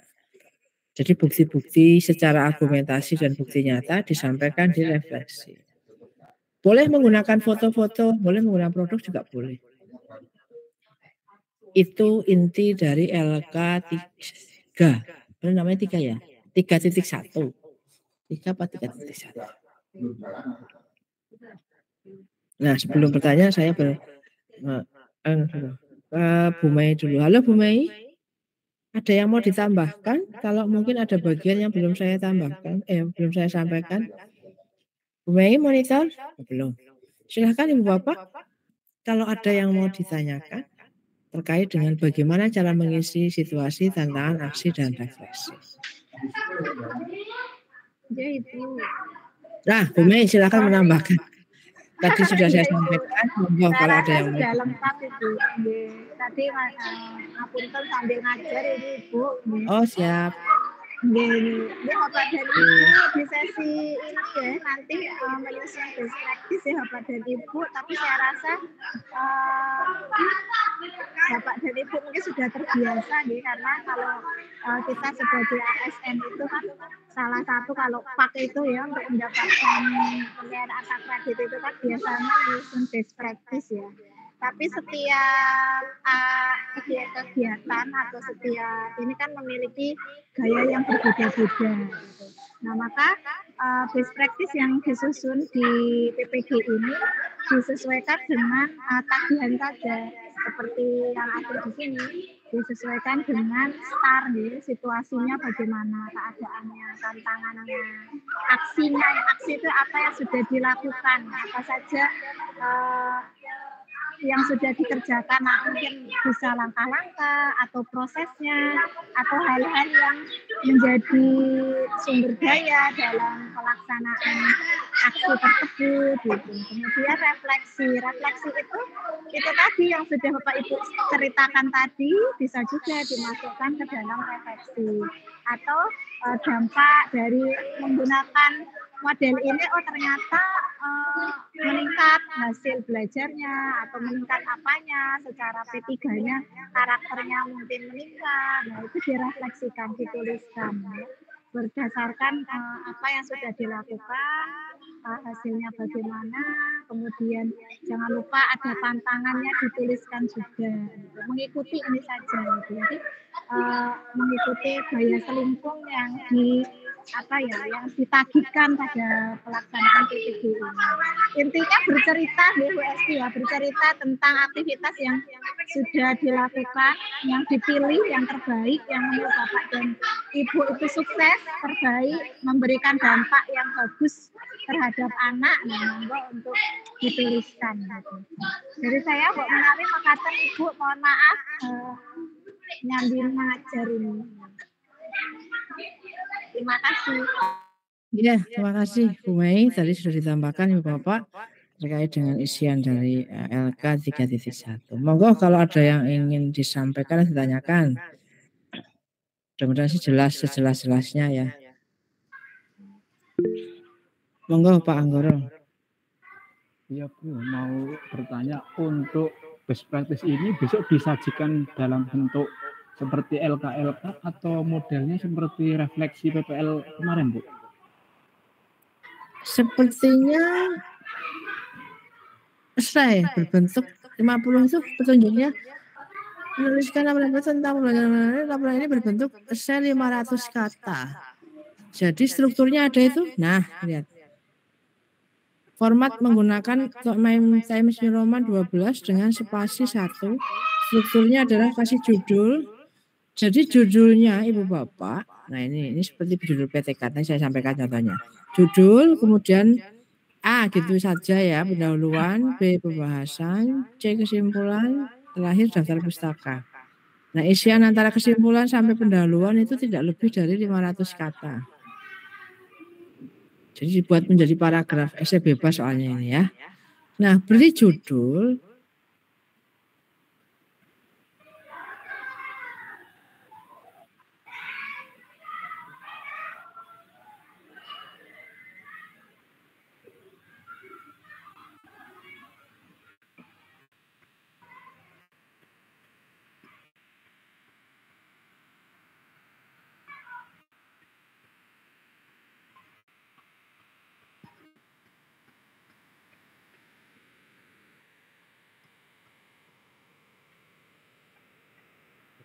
Jadi bukti-bukti secara argumentasi dan bukti nyata disampaikan di refleksi. Boleh menggunakan foto-foto, boleh menggunakan produk juga boleh. Itu inti dari LK3. Benar namanya 3 ya? 3.1. 3 apa 3.1? Nah, sebelum bertanya saya Bu Mei dulu. Halo Bu Mei. Ada yang mau ditambahkan? Kalau mungkin ada bagian yang belum saya tambahkan, belum saya sampaikan. Bu Mei monitor? Belum. Silahkan Ibu Bapak. Kalau ada yang mau ditanyakan terkait dengan bagaimana cara mengisi situasi, tantangan, aksi, dan refleksi. Nah, Bu Mei silahkan menambahkan. Tadi sudah saya sampaikan, kalau ada yang sudah lengkap Ibu. Tadi ngapunten sambil ngajar ini Ibu. Oh siap. Ini Bapak dan Ibu di sesi ini ya nanti menyusun best practice ya Bapak dan Ibu. Tapi saya rasa Bapak dan Ibu mungkin sudah terbiasa nih, karena kalau kita sebagai ASN itu kan salah satu kalau pakai itu ya untuk mendapatkan pembayaran angka kredit itu kan biasanya menyusun best practice ya. Tapi setiap kegiatan atau setiap ini kan memiliki gaya yang berbeda-beda. Gitu. Nah maka best practice yang disusun di PPG ini disesuaikan dengan tagihan saja, seperti yang ada di sini disesuaikan dengan start nih, situasinya bagaimana, keadaannya, tantangannya, aksinya. Aksi itu apa yang sudah dilakukan, apa saja yang sudah dikerjakan, mungkin bisa langkah-langkah atau prosesnya atau hal-hal yang menjadi sumber daya dalam pelaksanaan aksi tersebut gitu. Kemudian refleksi itu tadi yang sudah Bapak Ibu ceritakan tadi bisa juga dimasukkan ke dalam refleksi, atau dampak dari menggunakan model ini, oh ternyata meningkat hasil belajarnya atau meningkat apanya, secara P3-nya karakternya mungkin meningkat. Nah itu direfleksikan, dituliskan berdasarkan apa yang sudah dilakukan, hasilnya bagaimana, kemudian jangan lupa ada tantangannya dituliskan juga, mengikuti ini saja. Jadi mengikuti gaya selingkuh yang yang ditagihkan pada pelaksanaan PPG ini. Intinya bercerita ya, bercerita tentang aktivitas yang sudah dilakukan, yang dipilih, yang terbaik, yang menurut Bapak dan Ibu itu sukses, terbaik, memberikan dampak yang bagus terhadap anak. Nah, monggo untuk dituliskan. Jadi saya kok menarik mengatakan Ibu, mohon maaf nyambi mengajar ini. Terima kasih. Ya, terima kasih Bu Mei. Tadi sudah ditambahkan Ibu Bapak terkait dengan isian dari LK 3.1. Monggo kalau ada yang ingin disampaikan, ditanyakan. Mudah-mudahan sih jelas sejelas-jelasnya ya. Monggo Pak Anggoro. Ya Bu, mau bertanya, untuk best practice ini besok disajikan dalam bentuk seperti LK atau modelnya seperti refleksi PPL kemarin Bu? Sepertinya esai berbentuk 50 itu petunjuknya menuliskan laporan tentang laporan ini berbentuk esai 500 kata. Jadi strukturnya ada itu. Nah, lihat. Format menggunakan Times New Roman 12 dengan spasi 1. Strukturnya adalah kasih judul. Jadi judulnya Ibu Bapak, nah ini seperti judul PTK, tadi saya sampaikan contohnya. Judul, kemudian A gitu saja ya, pendahuluan, B pembahasan, C kesimpulan, terakhir daftar pustaka. Nah isian antara kesimpulan sampai pendahuluan itu tidak lebih dari 500 kata. Jadi dibuat menjadi paragraf, esai bebas soalnya ini ya. Nah beri judul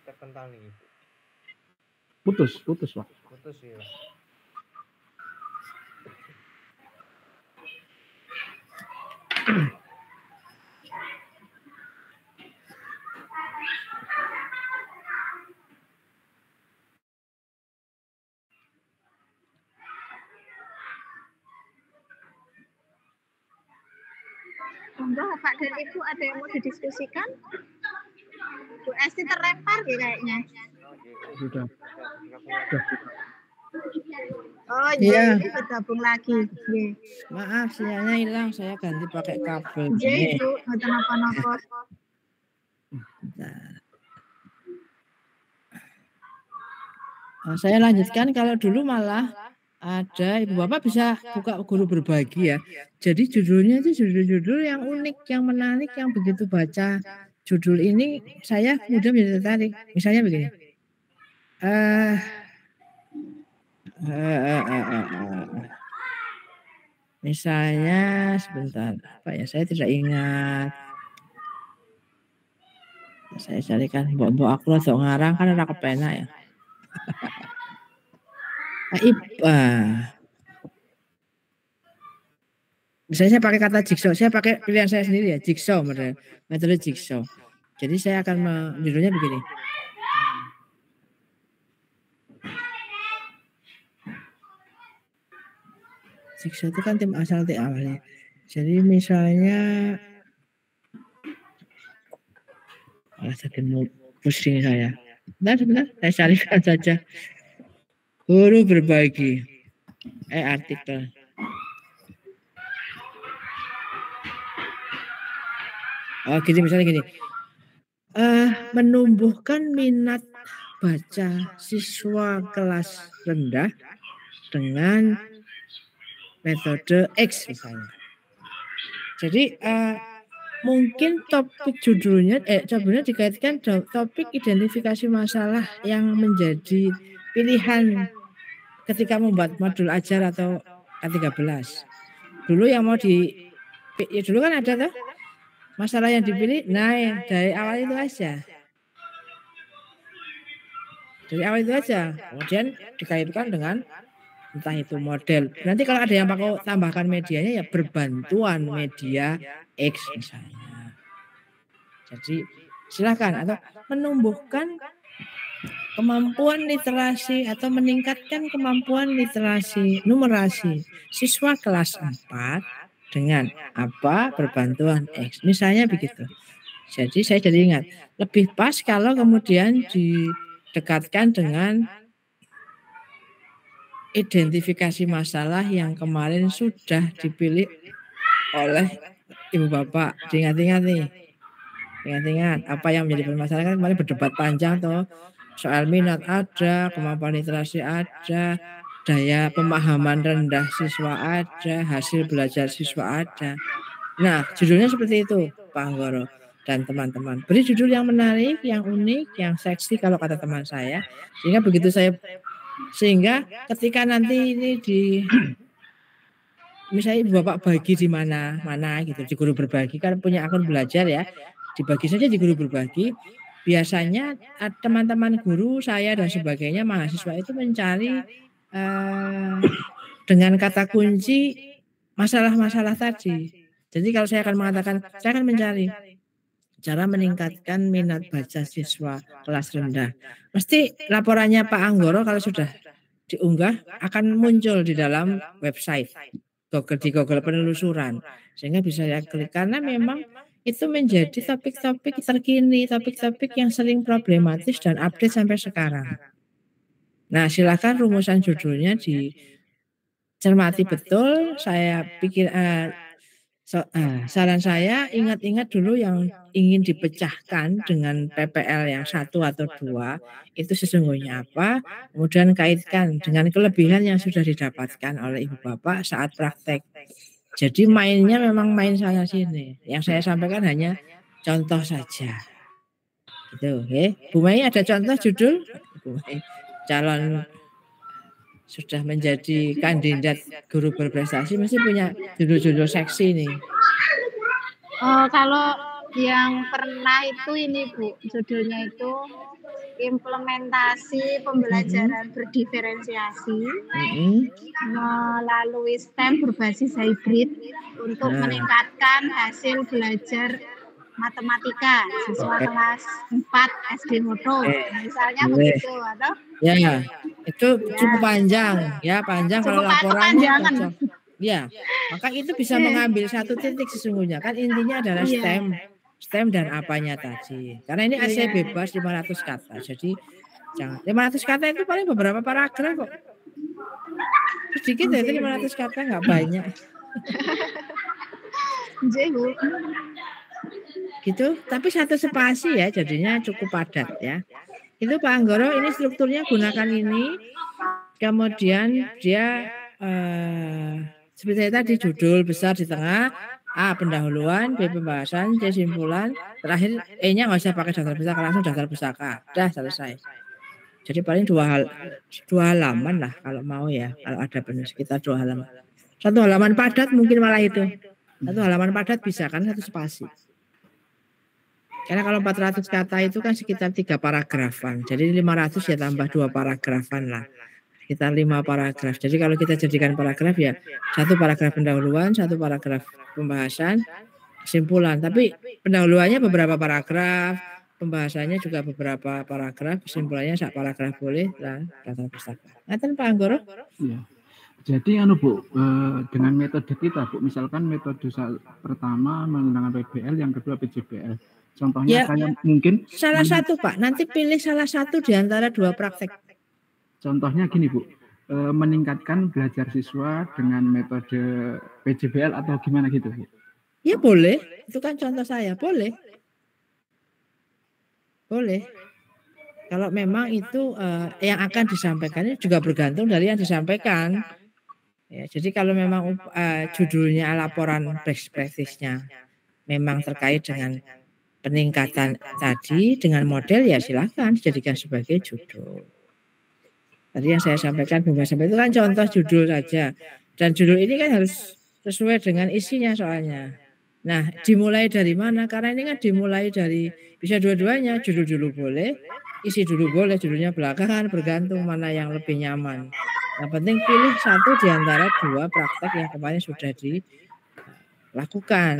terkental nih Ibu. Putus Pak. Putus ya. Monggo Bapak dan Ibu ada yang mau didiskusikan? Bu Esti terlempar ya kayaknya. Sudah. Oh Iya. iya, ini bergabung lagi. Nggih. Maaf, sinyalnya hilang. Saya ganti pakai kabel. Nggih, Bu, mboten napa-napa. Nah, saya lanjutkan. Kalau dulu malah ada Ibu Bapak bisa buka guru berbagi ya. Jadi judulnya itu judul-judul yang unik, yang menarik, yang begitu baca judul ini saya mudah menjadi tertarik. Misalnya begini. Misalnya sebentar, apa ya? Saya tidak ingat. Saya carikan mbok-mbok aku rada ngarang kan ora kepenak ya. Misalnya saya pakai kata jigsaw, saya pakai pilihan saya sendiri ya, jigsaw metode jigsaw. Jadi saya akan judulnya begini. Jigsaw itu kan tim asal tim awalnya. Jadi misalnya jadi pusing saya. Sebentar, saya carikan saja. Guru berbagi. Artikel. Oh, gini misalnya gini. Menumbuhkan minat baca siswa kelas rendah dengan metode X misalnya. Jadi mungkin topik judulnya dikaitkan topik identifikasi masalah yang menjadi pilihan ketika membuat modul ajar atau K13. Dulu yang mau dulu kan ada tuh masalah yang dipilih, nah dari awal itu aja. Dari awal itu aja. Kemudian dikaitkan dengan entah itu model. Nanti kalau ada yang pakai tambahkan medianya ya berbantuan media X misalnya. Jadi silakan atau menumbuhkan kemampuan literasi atau meningkatkan kemampuan literasi numerasi siswa kelas 4 dengan apa berbantuan X. Misalnya begitu. Jadi saya jadi ingat lebih pas kalau kemudian didekatkan dengan identifikasi masalah yang kemarin sudah dipilih oleh Ibu Bapak. Diingat-ingat nih. Ingat-ingat apa yang menjadi permasalahan kan kemarin berdebat panjang toh. Soal minat ada, kemampuan literasi ada, daya pemahaman rendah siswa ada, hasil belajar siswa ada. Nah, judulnya seperti itu, Pak Anggoro dan teman-teman. Beri judul yang menarik, yang unik, yang seksi kalau kata teman saya. Sehingga ketika nanti ini misalnya Ibu Bapak bagi di mana gitu, di guru berbagi kan punya akun belajar ya, dibagi saja di guru berbagi. Biasanya teman-teman guru saya dan sebagainya mahasiswa itu mencari dengan kata kunci masalah-masalah tadi. Jadi kalau saya akan mengatakan, saya akan mencari cara meningkatkan minat baca siswa kelas rendah. Mesti laporannya Pak Anggoro kalau sudah diunggah akan muncul di dalam website di Google penelusuran. Sehingga bisa saya klik karena memang itu menjadi topik-topik terkini, topik-topik yang sering problematis dan update sampai sekarang. Nah, silakan rumusan judulnya dicermati betul. Saya pikir saran saya ingat-ingat dulu yang ingin dipecahkan dengan PPL yang 1 atau 2 itu sesungguhnya apa, kemudian kaitkan dengan kelebihan yang sudah didapatkan oleh Ibu Bapak saat praktek. Jadi mainnya memang main sana sini. Yang saya sampaikan hanya contoh saja. Gitu, Bu Mai ada contoh judul? Bu Mai calon sudah menjadi kandidat guru berprestasi mesti punya judul-judul seksi nih. Kalau yang pernah itu ini Bu, judulnya itu implementasi pembelajaran berdiferensiasi Mm-mm. melalui STEM berbasis hybrid untuk Nah. meningkatkan hasil belajar matematika siswa Oke. kelas 4 SD Moto, Oke. misalnya Boleh. begitu, atau Ya, itu ya cukup panjang, ya panjang kalau cukup laporannya panjangan. cocok. Ya, maka itu bisa mengambil satu titik sesungguhnya. Kan intinya adalah Iya. STEM dan apanya tadi. Karena ini essay Iya. bebas 500 kata. Jadi jangan 500 kata itu paling beberapa paragraf kok. Sedikit ya itu 500 kata, nggak banyak. Bu. Gitu, tapi satu spasi ya, jadinya cukup padat ya. Itu Pak Anggoro, ini strukturnya gunakan ini. Kemudian dia seperti tadi judul besar di tengah, A pendahuluan, B pembahasan, C simpulan, terakhir E-nya nggak usah pakai daftar pustaka, langsung daftar pustaka. Udah selesai. Jadi paling dua halaman lah kalau mau ya, kalau ada benar sekitar 2 halaman. 1 halaman padat mungkin malah itu. 1 halaman padat bisa kan 1 spasi. Karena kalau 400 kata itu kan sekitar 3 paragrafan. Jadi 500 ya tambah 2 paragrafan lah. Sekitar 5 paragraf. Jadi kalau kita jadikan paragraf ya 1 paragraf pendahuluan, 1 paragraf pembahasan, kesimpulan. Tapi pendahuluannya beberapa paragraf, pembahasannya juga beberapa paragraf, kesimpulannya 1 paragraf boleh lah daftar pustaka. Ngaten Pak Anggoro? Iya. Jadi Bu, dengan metode kita Bu, misalkan metode pertama menggunakan PBL, yang kedua PJBL. Contohnya Ya, saya mungkin salah satu Pak, nanti pilih salah satu di antara 2 praktek. Contohnya gini Bu, meningkatkan belajar siswa dengan metode PJBL atau gimana gitu Bu? Ya boleh, itu kan contoh saya, boleh. Boleh. Kalau memang itu yang akan disampaikan juga bergantung dari yang disampaikan. Ya, jadi kalau memang judulnya laporan best practice-nya memang terkait dengan peningkatan tadi dengan model, ya silakan dijadikan sebagai judul. Tadi yang saya sampaikan pembahasan itu kan contoh judul saja. Dan judul ini kan harus sesuai dengan isinya soalnya. Nah, dimulai dari mana? Karena ini kan dimulai dari bisa dua-duanya, judul dulu boleh, isi dulu boleh, judulnya belakangan, bergantung mana yang lebih nyaman. Yang penting pilih satu di antara 2 praktek yang kemarin sudah dilakukan.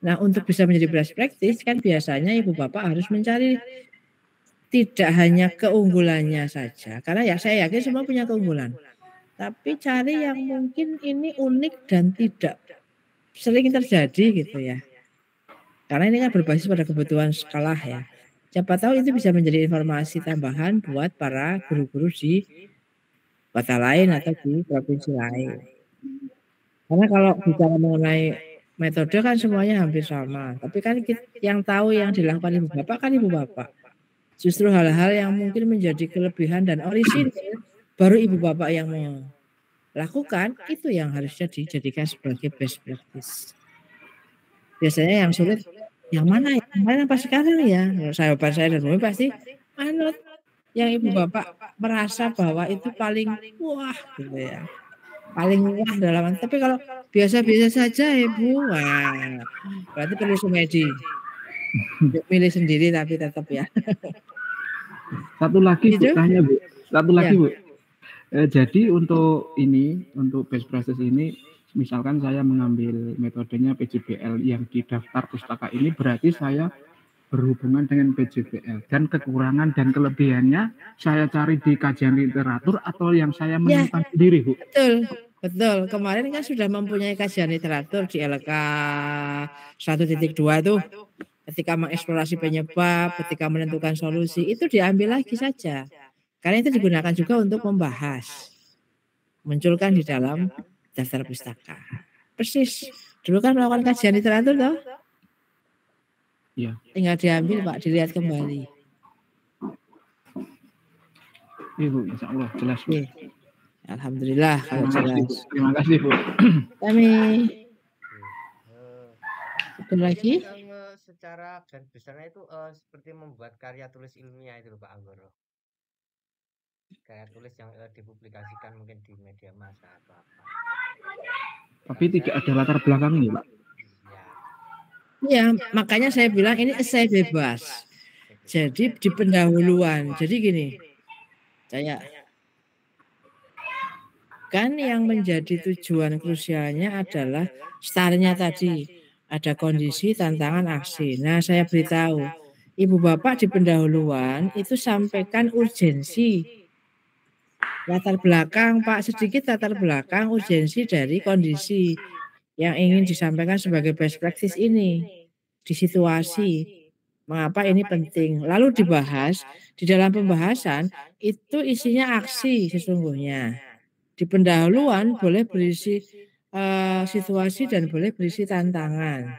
Nah, untuk bisa menjadi best practice kan biasanya Ibu Bapak harus mencari tidak hanya keunggulannya saja, karena ya saya yakin semua punya keunggulan. Tapi cari yang mungkin ini unik dan tidak sering terjadi gitu ya. Karena ini kan berbasis pada kebutuhan sekolah ya. Siapa tahu itu bisa menjadi informasi tambahan buat para guru-guru di kota lain atau di provinsi lain. Karena kalau bicara mengenai metode kan semuanya hampir sama. Tapi kan yang tahu yang dilakukan Ibu Bapak kan Ibu Bapak. Justru hal-hal yang mungkin menjadi kelebihan dan orisinil baru Ibu Bapak yang melakukan, itu yang harusnya dijadikan sebagai best practice. Biasanya yang sulit yang mana ya? Kemarin apa sekarang ya? Sahabat saya dan Mumi pasti manut yang Ibu Bapak merasa bahwa itu paling wah gitu ya. Paling wah dalam, tapi kalau biasa-biasa saja Ibu, wah berarti perlu semedi. Milih sendiri tapi tetap ya. Satu lagi Bu, tanya Bu. Satu lagi Bu. Jadi untuk best practice ini, misalkan saya mengambil metodenya PJBL yang di daftar pustaka ini, berarti saya berhubungan dengan PJBL dan kekurangan dan kelebihannya saya cari di kajian literatur atau yang saya menemukan sendiri Bu. Betul. Kemarin kan sudah mempunyai kajian literatur di LK 1.2 tuh. Ketika mengeksplorasi penyebab, ketika menentukan solusi, itu diambil lagi saja. Karena itu digunakan juga untuk membahas. Munculkan di dalam daftar pustaka. Persis. Dulu kan melakukan kajian literatur toh. Iya. Tinggal diambil Pak, dilihat kembali. Ibu, insya Allah jelas Bu. Alhamdulillah kalau jelas. Terima kasih Bu. Kami satu lagi. Secara garis besarnya itu seperti membuat karya tulis ilmiah itu Pak Anggoro. Karya tulis yang dipublikasikan mungkin di media massa atau apa. Tapi tidak ada latar belakangnya Pak. Ya, makanya saya bilang ini essay bebas. Jadi di pendahuluan. Jadi gini, saya kan yang menjadi tujuan krusialnya adalah startnya tadi. Ada kondisi, tantangan, aksi. Nah, saya beritahu, Ibu Bapak di pendahuluan itu sampaikan urgensi. Latar belakang, Pak, sedikit latar belakang urgensi dari kondisi yang ingin disampaikan sebagai best practice ini. Di situasi, mengapa ini penting. Lalu dibahas, di dalam pembahasan itu isinya aksi sesungguhnya. Di pendahuluan boleh berisi situasi dan boleh berisi tantangan.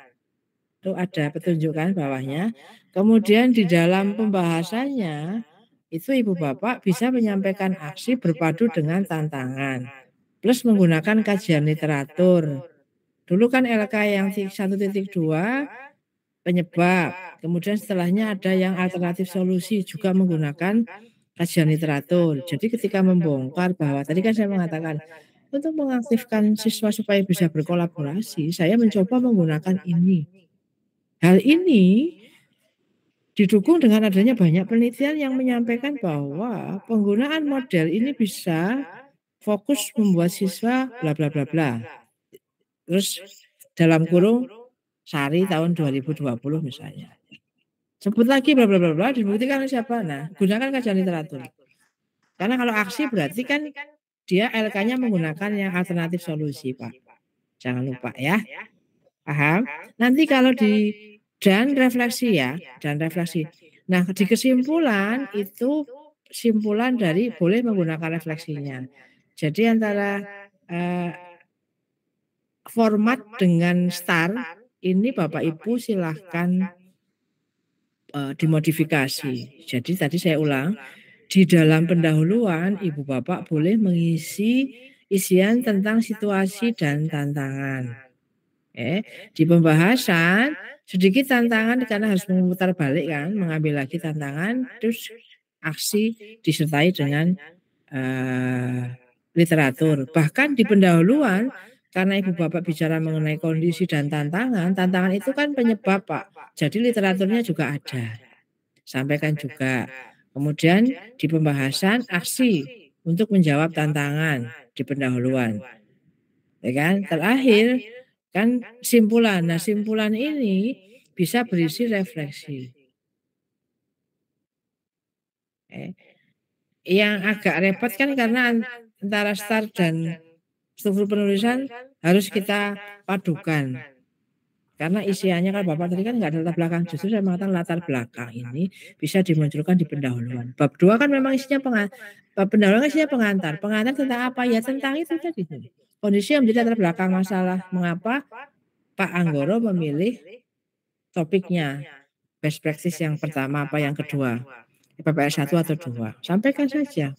Itu ada petunjukan bawahnya. Kemudian di dalam pembahasannya itu Ibu Bapak bisa menyampaikan aksi berpadu dengan tantangan. Plus menggunakan kajian literatur. Dulu kan LK yang 1.2 penyebab. Kemudian setelahnya ada yang alternatif solusi juga menggunakan kajian literatur. Jadi ketika membongkar bahwa tadi kan saya mengatakan untuk mengaktifkan siswa supaya bisa berkolaborasi, saya mencoba menggunakan ini. Hal ini didukung dengan adanya banyak penelitian yang menyampaikan bahwa penggunaan model ini bisa fokus membuat siswa bla bla bla bla. Terus dalam kurung Sari tahun 2020 misalnya. Sebut lagi bla bla bla bla dibuktikan oleh siapa? Nah, gunakan kajian literatur. Karena kalau aksi berarti kan dia LK-nya menggunakan yang alternatif solusi, Pak. Jangan lupa ya. Paham? Nanti kalau di dan refleksi ya, dan refleksi. Nah, di kesimpulan itu simpulan dari boleh menggunakan refleksinya. Jadi antara format dengan start ini Bapak Ibu silahkan dimodifikasi. Jadi tadi saya ulang, di dalam pendahuluan Ibu Bapak boleh mengisi isian tentang situasi dan tantangan. Di pembahasan sedikit tantangan karena harus memutar balik kan, mengambil lagi tantangan, terus aksi disertai dengan literatur. Bahkan di pendahuluan karena Ibu Bapak bicara mengenai kondisi dan tantangan, tantangan itu kan penyebab Pak. Jadi literaturnya juga ada. Sampaikan juga. Kemudian di pembahasan aksi untuk menjawab tantangan di pendahuluan. Ya kan? Terakhir kan simpulan. Nah, simpulan ini bisa berisi refleksi. Yang agak repot kan karena antara start dan struktur penulisan harus kita padukan. Karena isiannya kan Bapak tadi kan nggak ada latar belakang. Justru saya mengatakan latar belakang ini bisa dimunculkan di pendahuluan. Bab 2 kan memang isinya bab pendahuluan isinya pengantar. Pengantar tentang apa? Ya tentang itu tadi. Kondisi yang menjadi latar belakang masalah. Mengapa Pak Anggoro memilih topiknya best practice yang pertama apa yang kedua? PPL 1 atau 2. Sampaikan saja.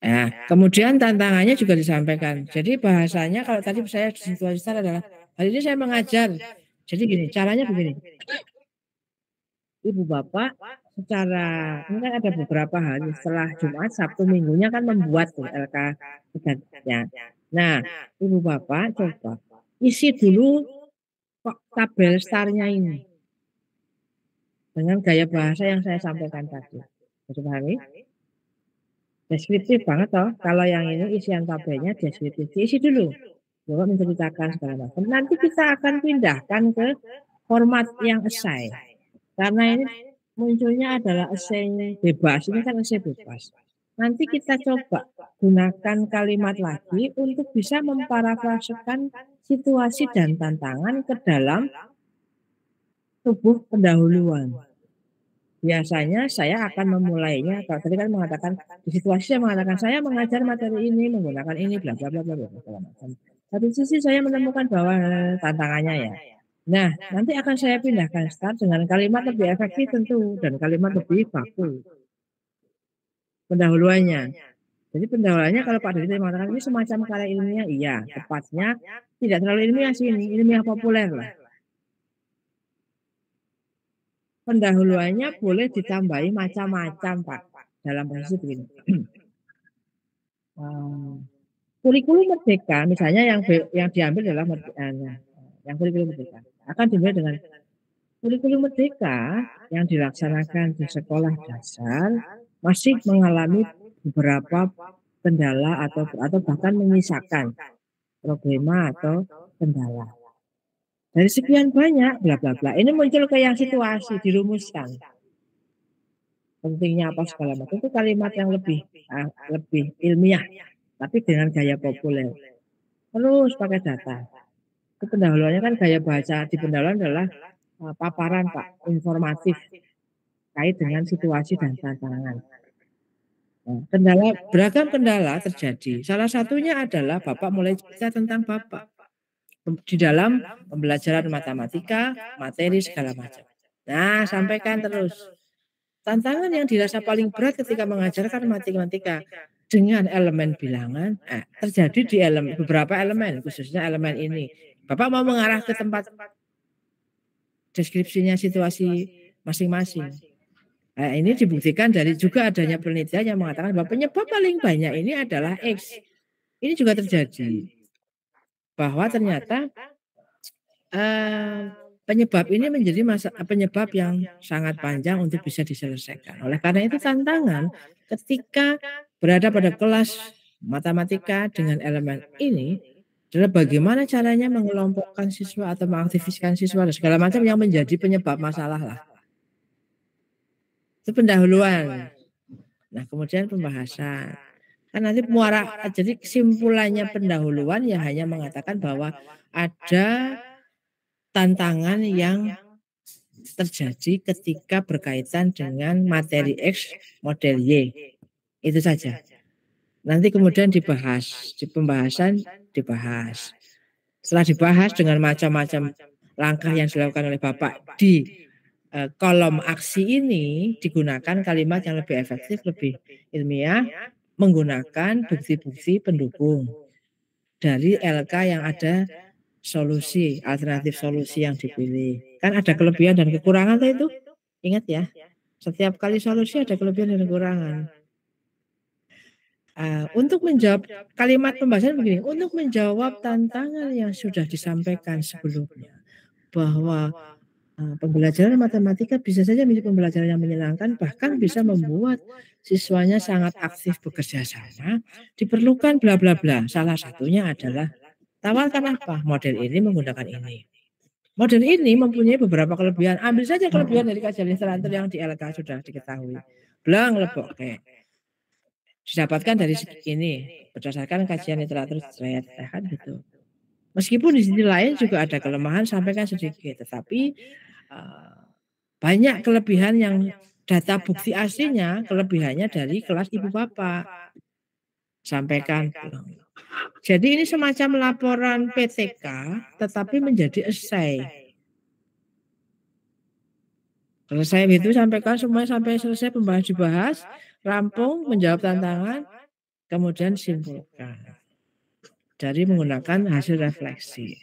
Nah, kemudian tantangannya juga disampaikan. Jadi bahasanya kalau tadi saya di situasi adalah hari ini saya mengajar. Jadi gini, caranya begini. Ibu Bapak secara ini kan ada beberapa hari setelah Jumat, Sabtu, Minggunya kan membuat LK ya. Nah, Ibu Bapak coba isi dulu tabel startnya ini dengan gaya bahasa yang saya sampaikan tadi. Bisa pahami? Deskriptif banget toh. Kalau yang ini isian tabelnya deskriptif. Isi dulu. Bapak menceritakan segala macam. Nanti kita akan pindahkan ke format yang essay. Karena ini munculnya adalah essay bebas. Ini kan essay bebas. Nanti kita coba gunakan kalimat lagi untuk bisa memparafrasekan situasi dan tantangan ke dalam tubuh pendahuluan. Biasanya saya akan memulainya, kalau tadi kan mengatakan di situasi saya mengatakan saya mengajar materi ini menggunakan ini bla bla bla bla segala macam. Satu sisi saya menemukan bahwa tantangannya ya. Nah, nanti akan saya pindahkan start dengan kalimat lebih efektif tentu dan kalimat lebih baku. Pendahuluannya. Jadi pendahuluannya kalau Pak Diri mengatakan ini semacam karya ilmiah, iya, tepatnya tidak terlalu ilmiah sih ini, ilmiah populer lah. Pendahuluannya boleh ditambahi macam-macam Pak dalam posisi begini. Kurikulum Merdeka misalnya yang diambil adalah yang kurikulum Merdeka akan dimulai dengan kurikulum merdeka yang dilaksanakan di sekolah dasar masih mengalami beberapa kendala atau bahkan menyisakan problema atau kendala. Dari sekian banyak bla bla bla, ini muncul ke yang situasi dirumuskan. Pentingnya apa segala macam itu kalimat yang lebih ilmiah, tapi dengan gaya populer. Terus pakai data. Itu pendahuluannya kan gaya bahasa di pendahuluan adalah paparan Pak, informatif kait dengan situasi dan tantangan. Nah, beragam kendala terjadi. Salah satunya adalah Bapak mulai cerita tentang Bapak di dalam pembelajaran matematika, materi segala macam. Nah, sampaikan terus. Tantangan yang dirasa paling berat ketika mengajarkan matematika dengan elemen bilangan terjadi di beberapa elemen, khususnya elemen ini. Bapak mau mengarah ke tempat deskripsinya situasi masing-masing. Nah, ini dibuktikan dari juga adanya penelitian yang mengatakan bahwa penyebab paling banyak ini adalah X. Ini juga terjadi. Bahwa ternyata penyebab ini menjadi penyebab yang sangat panjang untuk bisa diselesaikan. Oleh karena itu tantangan ketika berada pada kelas matematika dengan elemen ini adalah bagaimana caranya mengelompokkan siswa atau mengaktifkan siswa dan segala macam yang menjadi penyebab masalah lah. Itu pendahuluan. Nah, kemudian pembahasan. Kan nanti jadi kesimpulannya pendahuluan ya hanya mengatakan bahwa ada tantangan yang terjadi ketika berkaitan dengan materi X model Y. Itu saja. Nanti kemudian dibahas, di pembahasan dibahas. Setelah dibahas dengan macam-macam langkah yang dilakukan oleh Bapak di kolom aksi ini, digunakan kalimat yang lebih efektif, lebih ilmiah, menggunakan bukti-bukti pendukung dari LK yang ada solusi, alternatif solusi yang dipilih. Kan ada kelebihan dan kekurangan itu. Ingat ya, setiap kali solusi ada kelebihan dan kekurangan. Untuk menjawab kalimat pembahasan begini, untuk menjawab tantangan yang sudah disampaikan sebelumnya, bahwa pembelajaran matematika bisa saja menjadi pembelajaran yang menyenangkan, bahkan bisa membuat siswanya sangat aktif bekerja sama, diperlukan bla bla bla. Salah satunya adalah tawarkan apa? Model ini menggunakan ini. Model ini mempunyai beberapa kelebihan. Ambil saja kelebihan dari kajian literatur yang di LK sudah diketahui. Blang lebok kayak. Didapatkan dari ini berdasarkan kajian literatur kan gitu. Meskipun di sisi lain juga ada kelemahan, sampaikan sedikit, tetapi banyak kelebihan yang data bukti aslinya, kelebihannya dari kelas ibu bapak. Sampaikan. Jadi ini semacam laporan PTK, tetapi menjadi esai. Selesai itu sampaikan semuanya sampai selesai pembahasan dibahas, rampung, menjawab tantangan, kemudian simpulkan dari menggunakan hasil refleksi.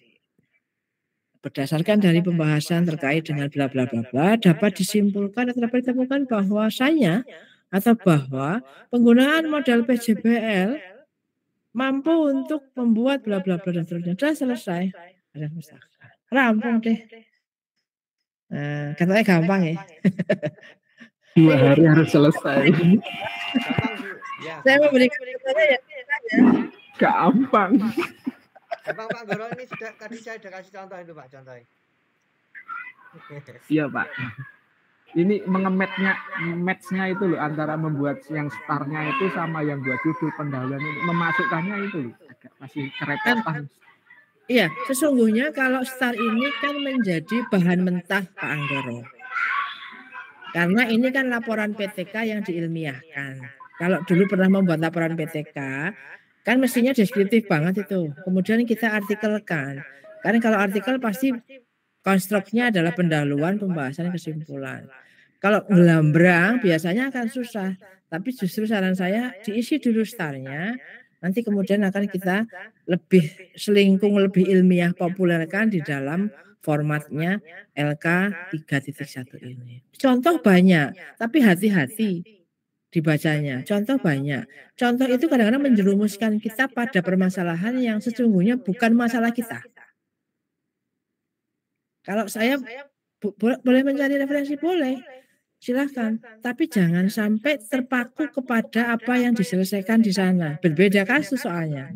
Berdasarkan dari pembahasan terkait dengan bla bla bla bla, dapat disimpulkan atau dapat ditemukan bahwasanya atau bahwa penggunaan model PJBL mampu untuk membuat bla bla bla dan seterusnya. Sudah selesai. Rampung deh. Katanya gampang ya. 2 hari harus selesai. Saya memberikan contohnya ya. Gampang. Gampang Pak Goro, ini sudah tadi saya sudah kasih contoh itu Pak, contohnya. Iya Pak. Ini match-nya itu loh antara membuat yang startnya itu sama yang buat judul pendahuluan ini, memasukkannya itu loh, agak masih kerepotan. Iya, sesungguhnya kalau start ini kan menjadi bahan mentah Pak Anggoro. Karena ini kan laporan PTK yang diilmiahkan. Kalau dulu pernah membuat laporan PTK, kan mestinya deskriptif banget itu. Kemudian kita artikelkan. Karena kalau artikel pasti konstruknya adalah pendahuluan, pembahasan, kesimpulan. Kalau gelambrang biasanya akan susah. Tapi justru saran saya diisi dulu startnya. Nanti kemudian akan kita lebih selingkung, lebih ilmiah, populerkan di dalam formatnya LK 3.1 ini. Contoh banyak, tapi hati-hati dibacanya. Contoh banyak. Contoh itu kadang-kadang menjerumuskan kita pada permasalahan yang sesungguhnya bukan masalah kita. Kalau saya boleh mencari referensi, boleh. Silahkan. Tapi jangan sampai terpaku kepada apa yang diselesaikan di sana. Berbeda kasus soalnya.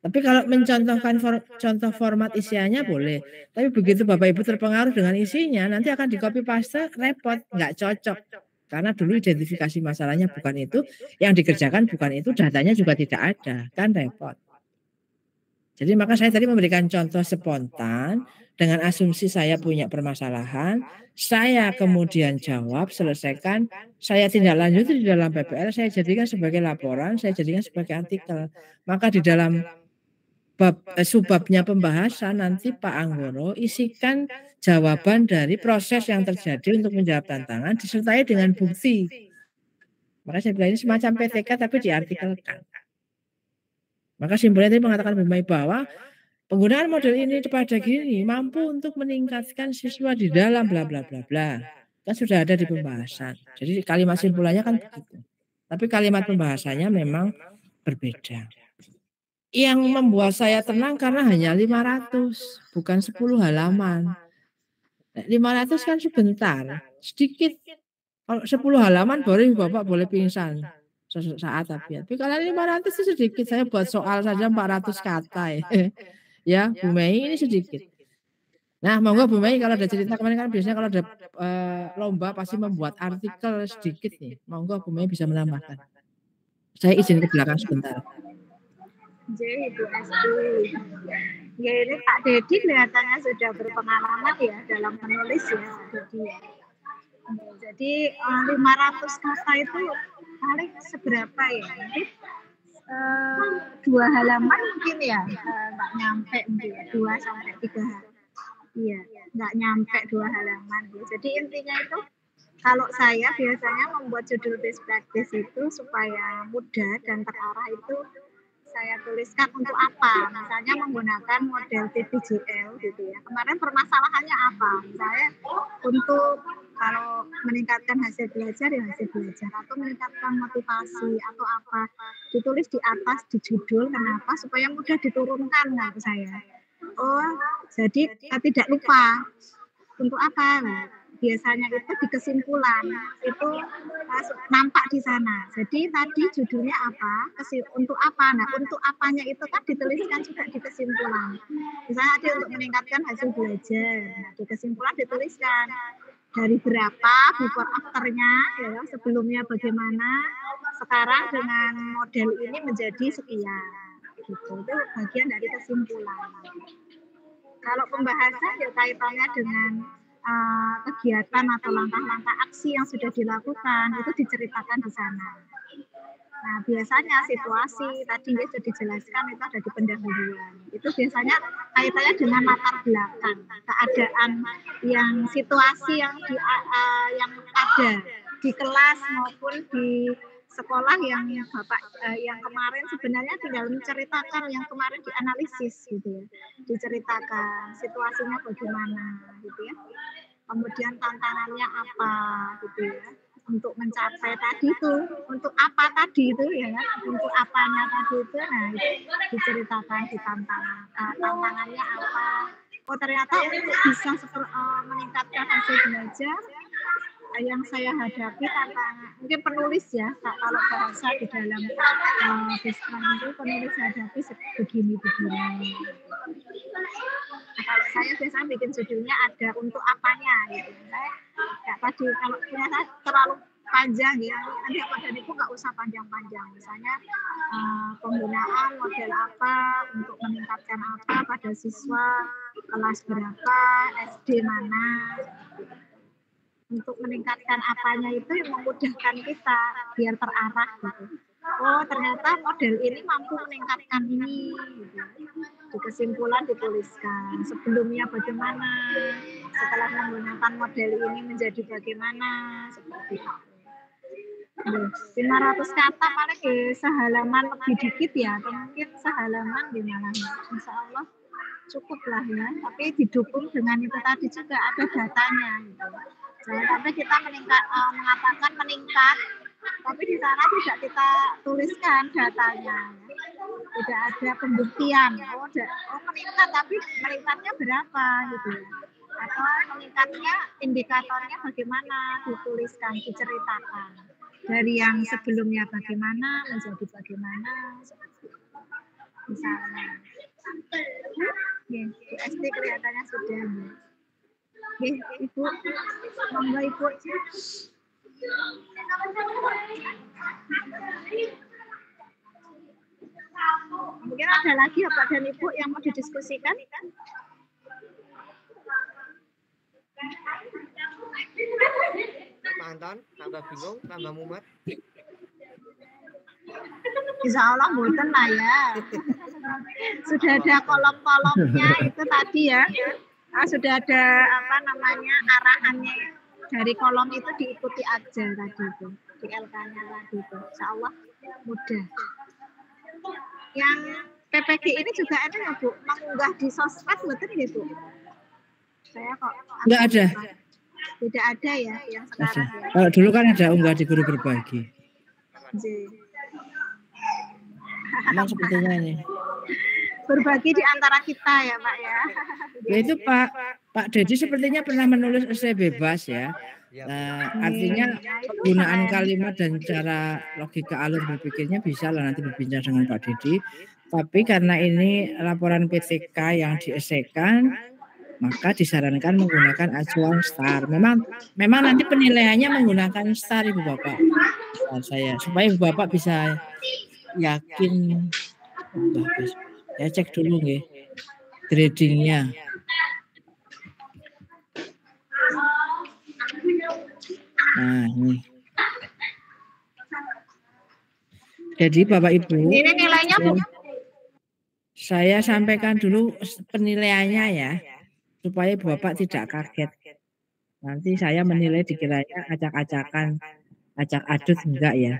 Tapi kalau mencontohkan contoh format isiannya boleh. Tapi begitu Bapak Ibu terpengaruh dengan isinya, nanti akan di copy paste, repot, nggak cocok. Karena dulu identifikasi masalahnya bukan itu, yang dikerjakan bukan itu, datanya juga tidak ada, kan repot. Jadi maka saya tadi memberikan contoh spontan dengan asumsi saya punya permasalahan, saya kemudian jawab, selesaikan, saya tindak lanjuti di dalam PPL, saya jadikan sebagai laporan, saya jadikan sebagai artikel. Maka di dalam subbabnya pembahasan nanti Pak Anggoro isikan jawaban dari proses yang terjadi untuk menjawab tantangan disertai dengan bukti. Maka saya bilang ini semacam PTK tapi diartikelkan. Maka simpulnya tadi mengatakan Bu Mai bahwa penggunaan model ini pada gini mampu untuk meningkatkan siswa di dalam bla bla bla bla. Kan sudah ada di pembahasan. Jadi kalimat simpulannya kan begitu. Tapi kalimat pembahasannya memang berbeda. Yang membuat saya tenang karena hanya 500, bukan 10 halaman. 500 kan sebentar, sedikit. Kalau 10 halaman boleh Bapak boleh pingsan sesaat tapi kalau 500 itu sedikit. Saya buat soal saja 400 kata ya. Bu Mei ini sedikit. Nah, monggo Bu Mei kalau ada cerita kemarin kan biasanya kalau ada lomba pasti membuat artikel sedikit nih. Monggo Bu Mei bisa menambahkan. Saya izin ke belakang sebentar. Jadi Ibu Esti, ya ini Pak Dedi kelihatannya sudah berpengalaman ya dalam menulis ya. Jadi 500 kata itu paling seberapa ya? Mungkin 2 halaman mungkin ya, nggak nyampe mungkin 2 sampai 3 halaman. Iya, nggak nyampe 2 halaman. Jadi intinya itu kalau saya biasanya membuat judul best practice itu supaya mudah dan terarah itu saya tuliskan untuk apa, misalnya menggunakan model TPJL gitu ya. Kemarin permasalahannya apa? Misalnya untuk kalau meningkatkan hasil belajar ya hasil belajar, atau meningkatkan motivasi atau apa, ditulis di atas di judul. Kenapa? Supaya mudah diturunkan menurut saya. Oh, jadi tidak lupa untuk apa? Biasanya itu di kesimpulan itu nampak di sana. Jadi tadi judulnya apa, untuk apa. Nah, untuk apanya itu kan dituliskan juga di kesimpulan. Misalnya tadi untuk meningkatkan hasil belajar. Nah, di kesimpulan dituliskan dari berapa before afternya, ya, sebelumnya bagaimana, sekarang dengan model ini menjadi sekian. Gitu. Itu bagian dari kesimpulan. Kalau pembahasan ya kaitannya dengan kegiatan atau langkah-langkah aksi yang sudah dilakukan itu diceritakan di sana. Nah, biasanya situasi tadi ya sudah dijelaskan itu ada di pendahuluan. Itu biasanya kaitannya dengan latar belakang, keadaan yang situasi yang ada di kelas maupun di sekolah yang Bapak yang kemarin sebenarnya tinggal menceritakan yang kemarin dianalisis gitu ya. Diceritakan situasinya bagaimana gitu ya. Kemudian tantangannya apa gitu ya. Untuk mencapai tadi itu, untuk apa tadi itu ya, untuk apanya tadi itu, nah itu diceritakan di tantangannya apa. Oh ternyata untuk bisa meningkatkan hasil belajar yang saya hadapi tantangan, mungkin penulis ya, kalau bahasa di dalam Bisman itu penulis hadapi begini-begini. Nah, kalau saya biasanya bikin judulnya ada untuk apanya gitu. Saya tadi kalau ternyata terlalu panjang ya, nanti apa dan itu nggak usah panjang-panjang. Misalnya penggunaan model apa untuk meningkatkan apa pada siswa kelas berapa, SD mana. Untuk meningkatkan apanya itu yang memudahkan kita biar terarah gitu. Oh ternyata model ini mampu meningkatkan ini gitu. Di kesimpulan dituliskan sebelumnya bagaimana, setelah menggunakan model ini menjadi bagaimana, seperti itu. 500 kata paling sehalaman lebih dikit ya, atau mungkin sehalaman gimana, insya Allah cukup lah ya, tapi didukung dengan itu tadi juga ada datanya gitu. Jangan sampai kita mengatakan meningkat, tapi di sana tidak kita tuliskan datanya. Tidak ada pembuktian. Oh meningkat, tapi meningkatnya berapa gitu ya. Atau meningkatnya indikatornya bagaimana dituliskan, diceritakan. Dari yang sebelumnya bagaimana menjadi bagaimana. Misalnya. Bu SD kelihatannya sudah. Ibu, monggo Ibu. Mungkin ada lagi ya Pak dan Ibu yang mau didiskusikan? Pak Anton, tambah bingung, tambah mumet. Insya Allah mboten lah ya. Sudah ada kolom-kolomnya itu tadi ya. Sudah ada apa namanya arahannya dari kolom itu diikuti aja tadi itu di LK-nya tadi itu. Insya Allah mudah. Yang PPG ini juga ada ya Bu, mengunggah di sosmed betul ya Bu? Saya kok Enggak ada. Tidak ada ya yang sekarang. Ya. Kalau dulu kan ada unggah di guru berbagi. Emang sepertinya ini. Berbagi di antara kita ya Pak ya. Ya itu Pak Dedi sepertinya pernah menulis esai bebas ya. Artinya penggunaan kalimat dan cara logika alur berpikirnya bisa lah nanti berbincang dengan Pak Dedi. Tapi karena ini laporan PTK yang diesekan, maka disarankan menggunakan acuan STAR. Memang nanti penilaiannya menggunakan STAR Ibu Bapak. Saya supaya Ibu Bapak bisa yakin. Bagus. Ya cek dulu nggih gradingnya. Nah ini. Jadi Bapak Ibu. Ini nilainya Bu. Saya sampaikan dulu penilaiannya ya. Supaya Bapak tidak kaget. Nanti saya menilai dikiranya acak-acakan, acak adut enggak ya.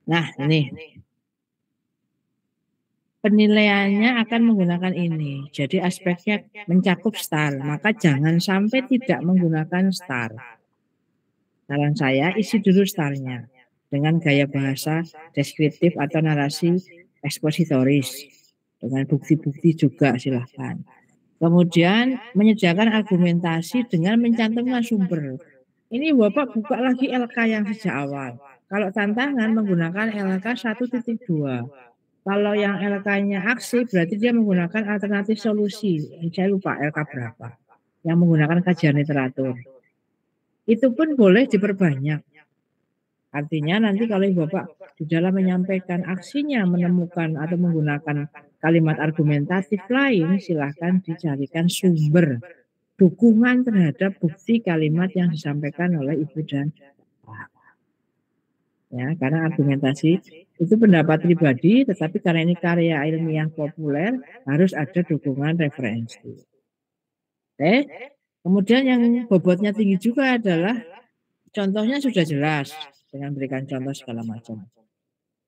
Nah ini. Penilaiannya akan menggunakan ini. Jadi aspeknya mencakup STAR. Maka jangan sampai tidak menggunakan STAR. Saran saya isi dulu STAR-nya. Dengan gaya bahasa deskriptif atau narasi ekspositoris. Dengan bukti-bukti juga silahkan. Kemudian menyediakan argumentasi dengan mencantumkan sumber. Ini Bapak buka lagi LK yang sejak awal. Kalau tantangan menggunakan LK 1.2. Kalau yang LK-nya aksi berarti dia menggunakan alternatif solusi. Saya lupa LK berapa. Yang menggunakan kajian literatur. Itu pun boleh diperbanyak. Artinya nanti kalau Bapak di dalam menyampaikan aksinya menemukan atau menggunakan kalimat argumentatif lain, silahkan dicarikan sumber dukungan terhadap bukti kalimat yang disampaikan oleh Ibu dan Pak. Ya, karena argumentasi itu pendapat pribadi, tetapi karena ini karya ilmiah populer harus ada dukungan referensi. Oke. Kemudian yang bobotnya tinggi juga adalah contohnya sudah jelas dengan berikan contoh segala macam.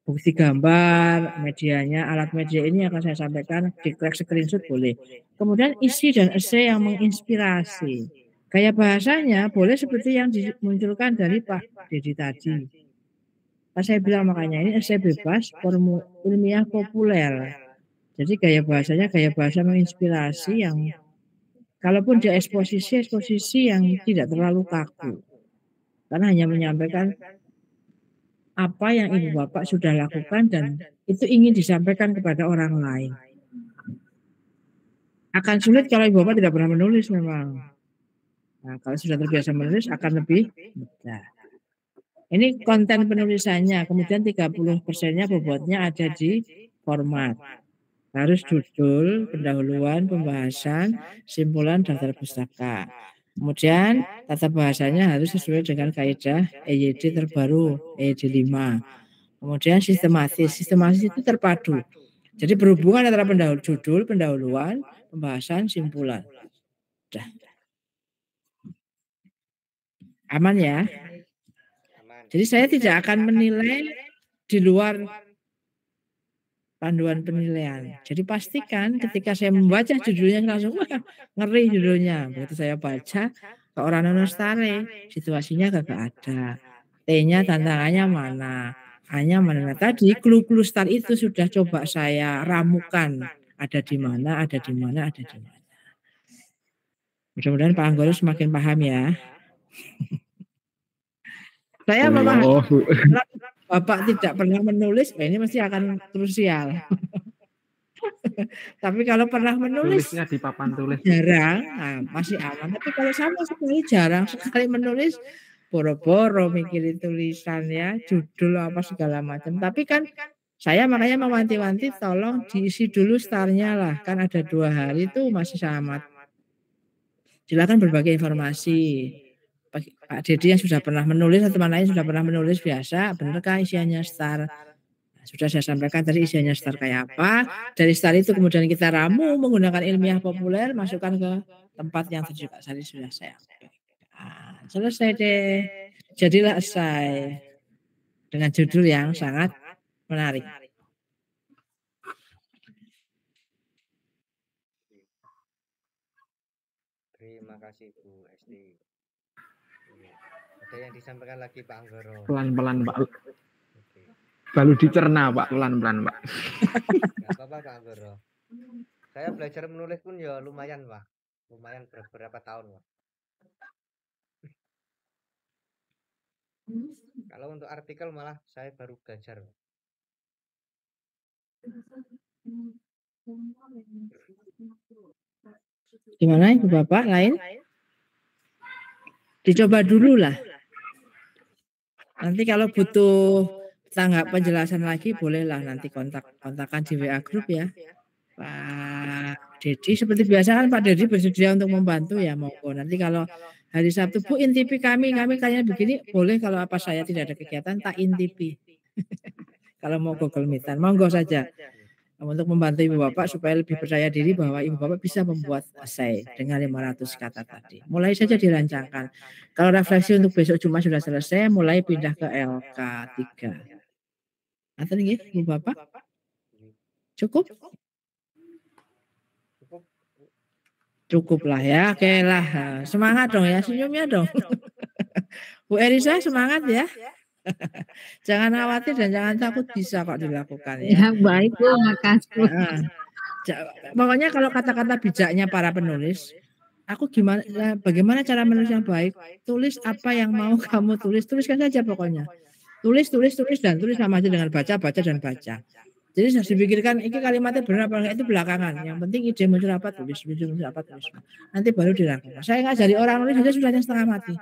Bukti gambar, medianya, alat media ini akan saya sampaikan di screenshot boleh. Kemudian isi dan esai yang menginspirasi. Gaya bahasanya boleh seperti yang dimunculkan dari Pak Dedi tadi. Saya bilang makanya ini esai bebas, ilmiah populer. Jadi gaya bahasanya gaya bahasa menginspirasi yang kalaupun dia eksposisi yang tidak terlalu kaku. Karena hanya menyampaikan apa yang Ibu Bapak sudah lakukan dan itu ingin disampaikan kepada orang lain. Akan sulit kalau Ibu Bapak tidak pernah menulis memang. Nah, kalau sudah terbiasa menulis akan lebih mudah. Ini konten penulisannya, kemudian 30%-nya bobotnya ada di format. Harus judul, pendahuluan, pembahasan, simpulan, daftar pustaka. Kemudian tata bahasanya harus sesuai dengan kaidah EYD terbaru, EYD 5. Kemudian sistematis itu terpadu. Jadi berhubungan antara judul, pendahuluan, pembahasan, simpulan. Sudah. Aman ya? Jadi saya tidak akan menilai di luar panduan penilaian. Jadi pastikan ketika saya membaca judulnya langsung wah ngeri judulnya. Begitu saya baca ke orang nonostare situasinya kagak ada. T-nya tantangannya mana? A-nya mana? Tadi clue-clue STAR itu sudah coba saya ramukan ada di mana, ada di mana, ada di mana. Mudah-mudahan Pak Anggoro semakin paham ya. Saya memahami kalau Bapak tidak pernah menulis, ini mesti akan krusial. Tapi kalau pernah menulis, tulisnya di papan tulis jarang, nah, masih aman. Tapi kalau sama sekali jarang sekali menulis, boro-boro mikirin tulisan ya, judul apa segala macam. Tapi kan saya makanya mewanti-wanti tolong diisi dulu startnya lah. Kan ada 2 hari itu masih selamat. Silakan berbagi informasi. Pak Dedi yang sudah pernah menulis atau teman lain sudah pernah menulis biasa, benarkah isiannya star? Nah, sudah saya sampaikan tadi isiannya star kayak apa. Dari star itu kemudian kita ramu menggunakan ilmiah populer, masukkan ke tempat yang terjebak. Tadi sudah saya. Nah, selesai deh. Jadilah esai dengan judul yang sangat menarik. Terima kasih Bu Esti. Ada yang disampaikan lagi Pak Anggoro? Pelan-pelan Pak. Baru dicerna Pak, pelan-pelan Pak. Gak apa-apa Pak Anggoro. Saya belajar menulis pun ya lumayan Pak. Lumayan beberapa tahun Pak. Kalau untuk artikel malah saya baru belajar. Gimana Ibu Bapak lain? Dicoba dulu lah. Nanti kalau butuh penjelasan lagi bolehlah nanti kontakkan di WA grup ya. Pak Dedi seperti biasa kan Pak Dedi bersedia untuk membantu ya, monggo. Nanti kalau hari Sabtu Bu intipi kami kayaknya begini, boleh. Kalau apa saya tidak ada kegiatan tak intipi. Kalau mau Google Meet-an monggo saja. Untuk membantu Ibu Bapak supaya lebih percaya diri bahwa Ibu Bapak bisa membuat esai dengan 500 kata tadi. Mulai saja dirancangkan. Kalau refleksi untuk besok Jumat sudah selesai, mulai pindah ke LK3. Atau nggih Ibu Bapak? Cukup? Cukup lah ya, oke lah. Semangat dong ya, senyumnya dong. Bu Erisa semangat ya. Jangan khawatir dan jangan takut, bisa kok dilakukan ya. Ya baik Bu, makasih. Pokoknya kalau kata-kata bijaknya para penulis, bagaimana cara menulis yang baik? Tulis apa yang mau kamu tulis, tuliskan saja pokoknya. Tulis dan tulis sama aja dengan baca dan baca. Jadi saya dipikirkan ini kalimatnya benar apa enggak itu belakangan. Yang penting ide muncul apa tulis. Nanti baru dilakukan. Saya ngajari orang nulis saja sudah setengah mati.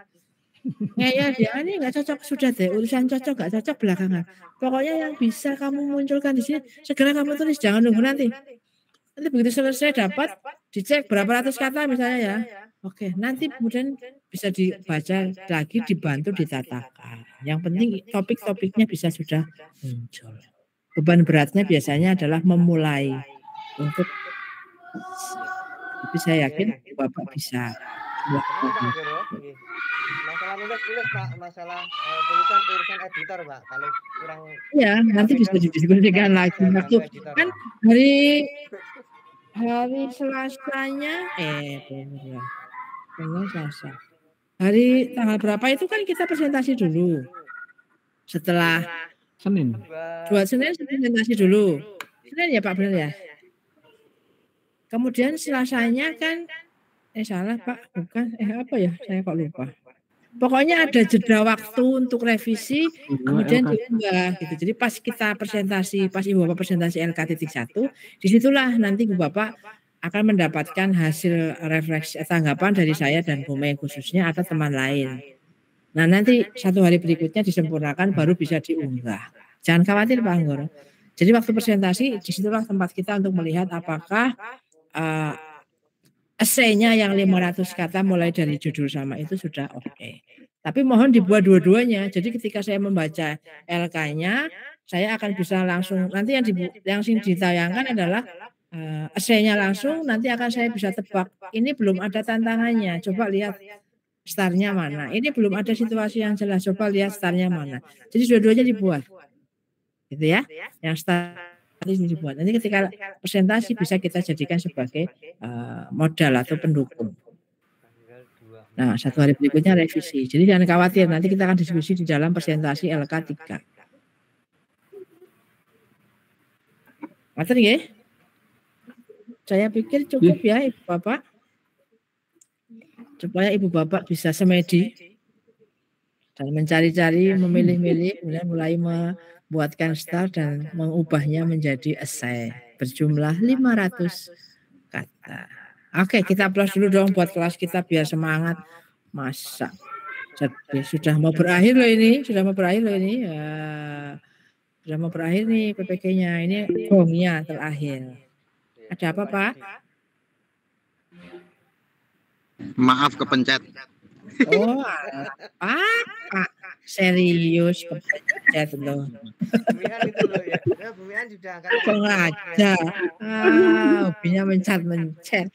Ya dia ini nggak cocok, sudah deh urusan cocok nggak cocok belakangan. Pokoknya yang bisa kamu munculkan di sini segera kamu tulis, jangan nunggu nanti begitu selesai dapat dicek berapa ratus kata misalnya ya. Oke, nanti kemudian bisa dibaca lagi, dibantu ditatakan. Yang penting topik-topiknya bisa sudah muncul. Beban beratnya biasanya adalah memulai untuk, tapi saya yakin Bapak bisa. Masalah nulis Pak, masalah tulisan editor Pak, kalau kurang ya nanti bisa didiskusikan lagi waktu kan hari Selasanya Selasa hari tanggal berapa itu kan kita presentasi dulu setelah Senin presentasi dulu Senin ya Pak, benar ya. Kemudian Selasanya kan salah Pak, bukan apa ya, saya kok lupa. Pokoknya ada jeda waktu untuk revisi, kemudian diunggah gitu. Jadi pas kita presentasi, pas Ibu Bapak presentasi LK.1, disitulah nanti Ibu Bapak akan mendapatkan hasil refleksi tanggapan dari saya dan Bu Mei khususnya atau teman lain. Nah nanti 1 hari berikutnya disempurnakan baru bisa diunggah. Jangan khawatir Pak Anggoro. Jadi waktu presentasi disitulah tempat kita untuk melihat apakah esainya yang 500 kata mulai dari judul sama itu sudah oke. Tapi mohon dibuat dua-duanya. Jadi ketika saya membaca LK-nya, saya akan bisa langsung, nanti yang ditayangkan adalah esainya langsung, nanti akan saya bisa tebak. Ini belum ada tantangannya, coba lihat startnya mana. Ini belum ada situasi yang jelas, coba lihat startnya mana. Jadi dua-duanya dibuat. Gitu ya. Yang start dibuat. Nanti ketika presentasi bisa kita jadikan sebagai modal atau pendukung. Nah, 1 hari berikutnya revisi. Jadi jangan khawatir, nanti kita akan diskusi di dalam presentasi LK3. Matur nggih? Saya pikir cukup ya Ibu Bapak. Supaya Ibu Bapak bisa semedi dan mencari-cari, memilih-milih, kemudian mulai membuatkan start dan mengubahnya menjadi esai berjumlah 500 kata. Oke, kita aplaus dulu dong buat kelas kita biar semangat. Masa jadi sudah mau berakhir loh ini, sudah mau berakhir loh ini. Ya, sudah mau berakhir nih PPK-nya. Ini gongnya terakhir. Ada apa, Pak? Maaf kepencet. Oh, Pak, serius kepencet loh. Bumian itu loh ya. Ya, Bumian sudah angkat. Sengaja. Hobinya mencet-mencet.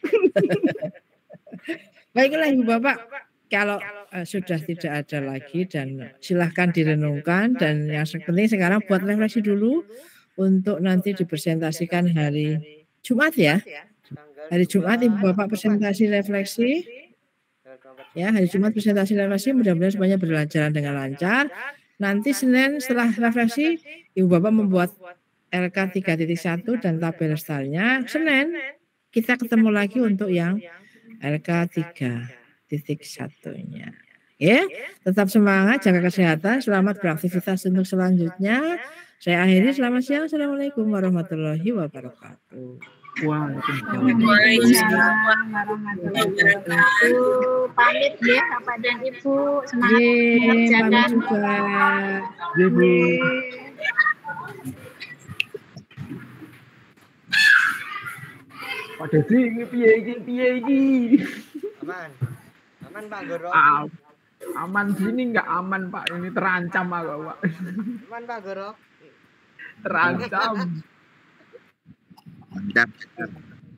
Baiklah Ibu Bapak, kalau sudah tidak ada lagi dan silahkan direnungkan, dan yang penting sekarang buat refleksi dulu untuk nanti dipresentasikan hari Jumat ya. Hari Jumat Ibu Bapak presentasi refleksi. Ya, hari Jumat presentasi refleksi, mudah-mudahan semuanya berjalan dengan lancar. Nanti Senin setelah refleksi, Ibu Bapak membuat LK 3.1 dan tabel startnya. Senin kita ketemu lagi untuk yang LK 3.1-nya. Ya, tetap semangat, jaga kesehatan, selamat beraktivitas untuk selanjutnya. Saya akhiri, selamat siang. Assalamualaikum warahmatullahi wabarakatuh. Waalaikumsalam warahmatullahi wabarakatuh. Pamit ya Bapak dan Ibu. Semangat mengerjakan. Pak Desi ini piye iki? Aman. Aman Pak Goro. Aman sini enggak aman Pak, ini terancam aku Pak. Aman Pak Goro. Terancam.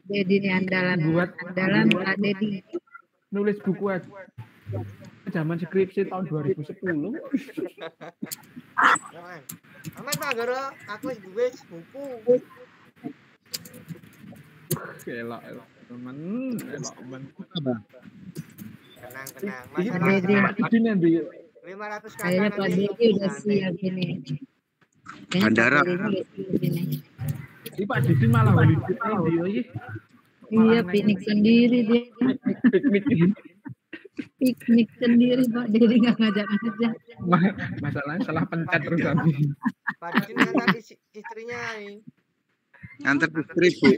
Dedi ini andalan Pak Dedi. Nulis buku aja. Zaman skripsi tahun 2010. Aman Pak Goro, aku wis buku. Elok teman, elok teman. Tenang. Masalah 500 kata. Kayaknya Pak Dedi udah siap ini. Bandara. Ini Pak Didi malah video ini. Iya, piknik sendiri dia. Piknik sendiri Pak Dedi nggak ngajak-ngajak. Masalahnya salah pencet terus tadi. Pak Didi ngantar istrinya ini. Ngantar istri Bu.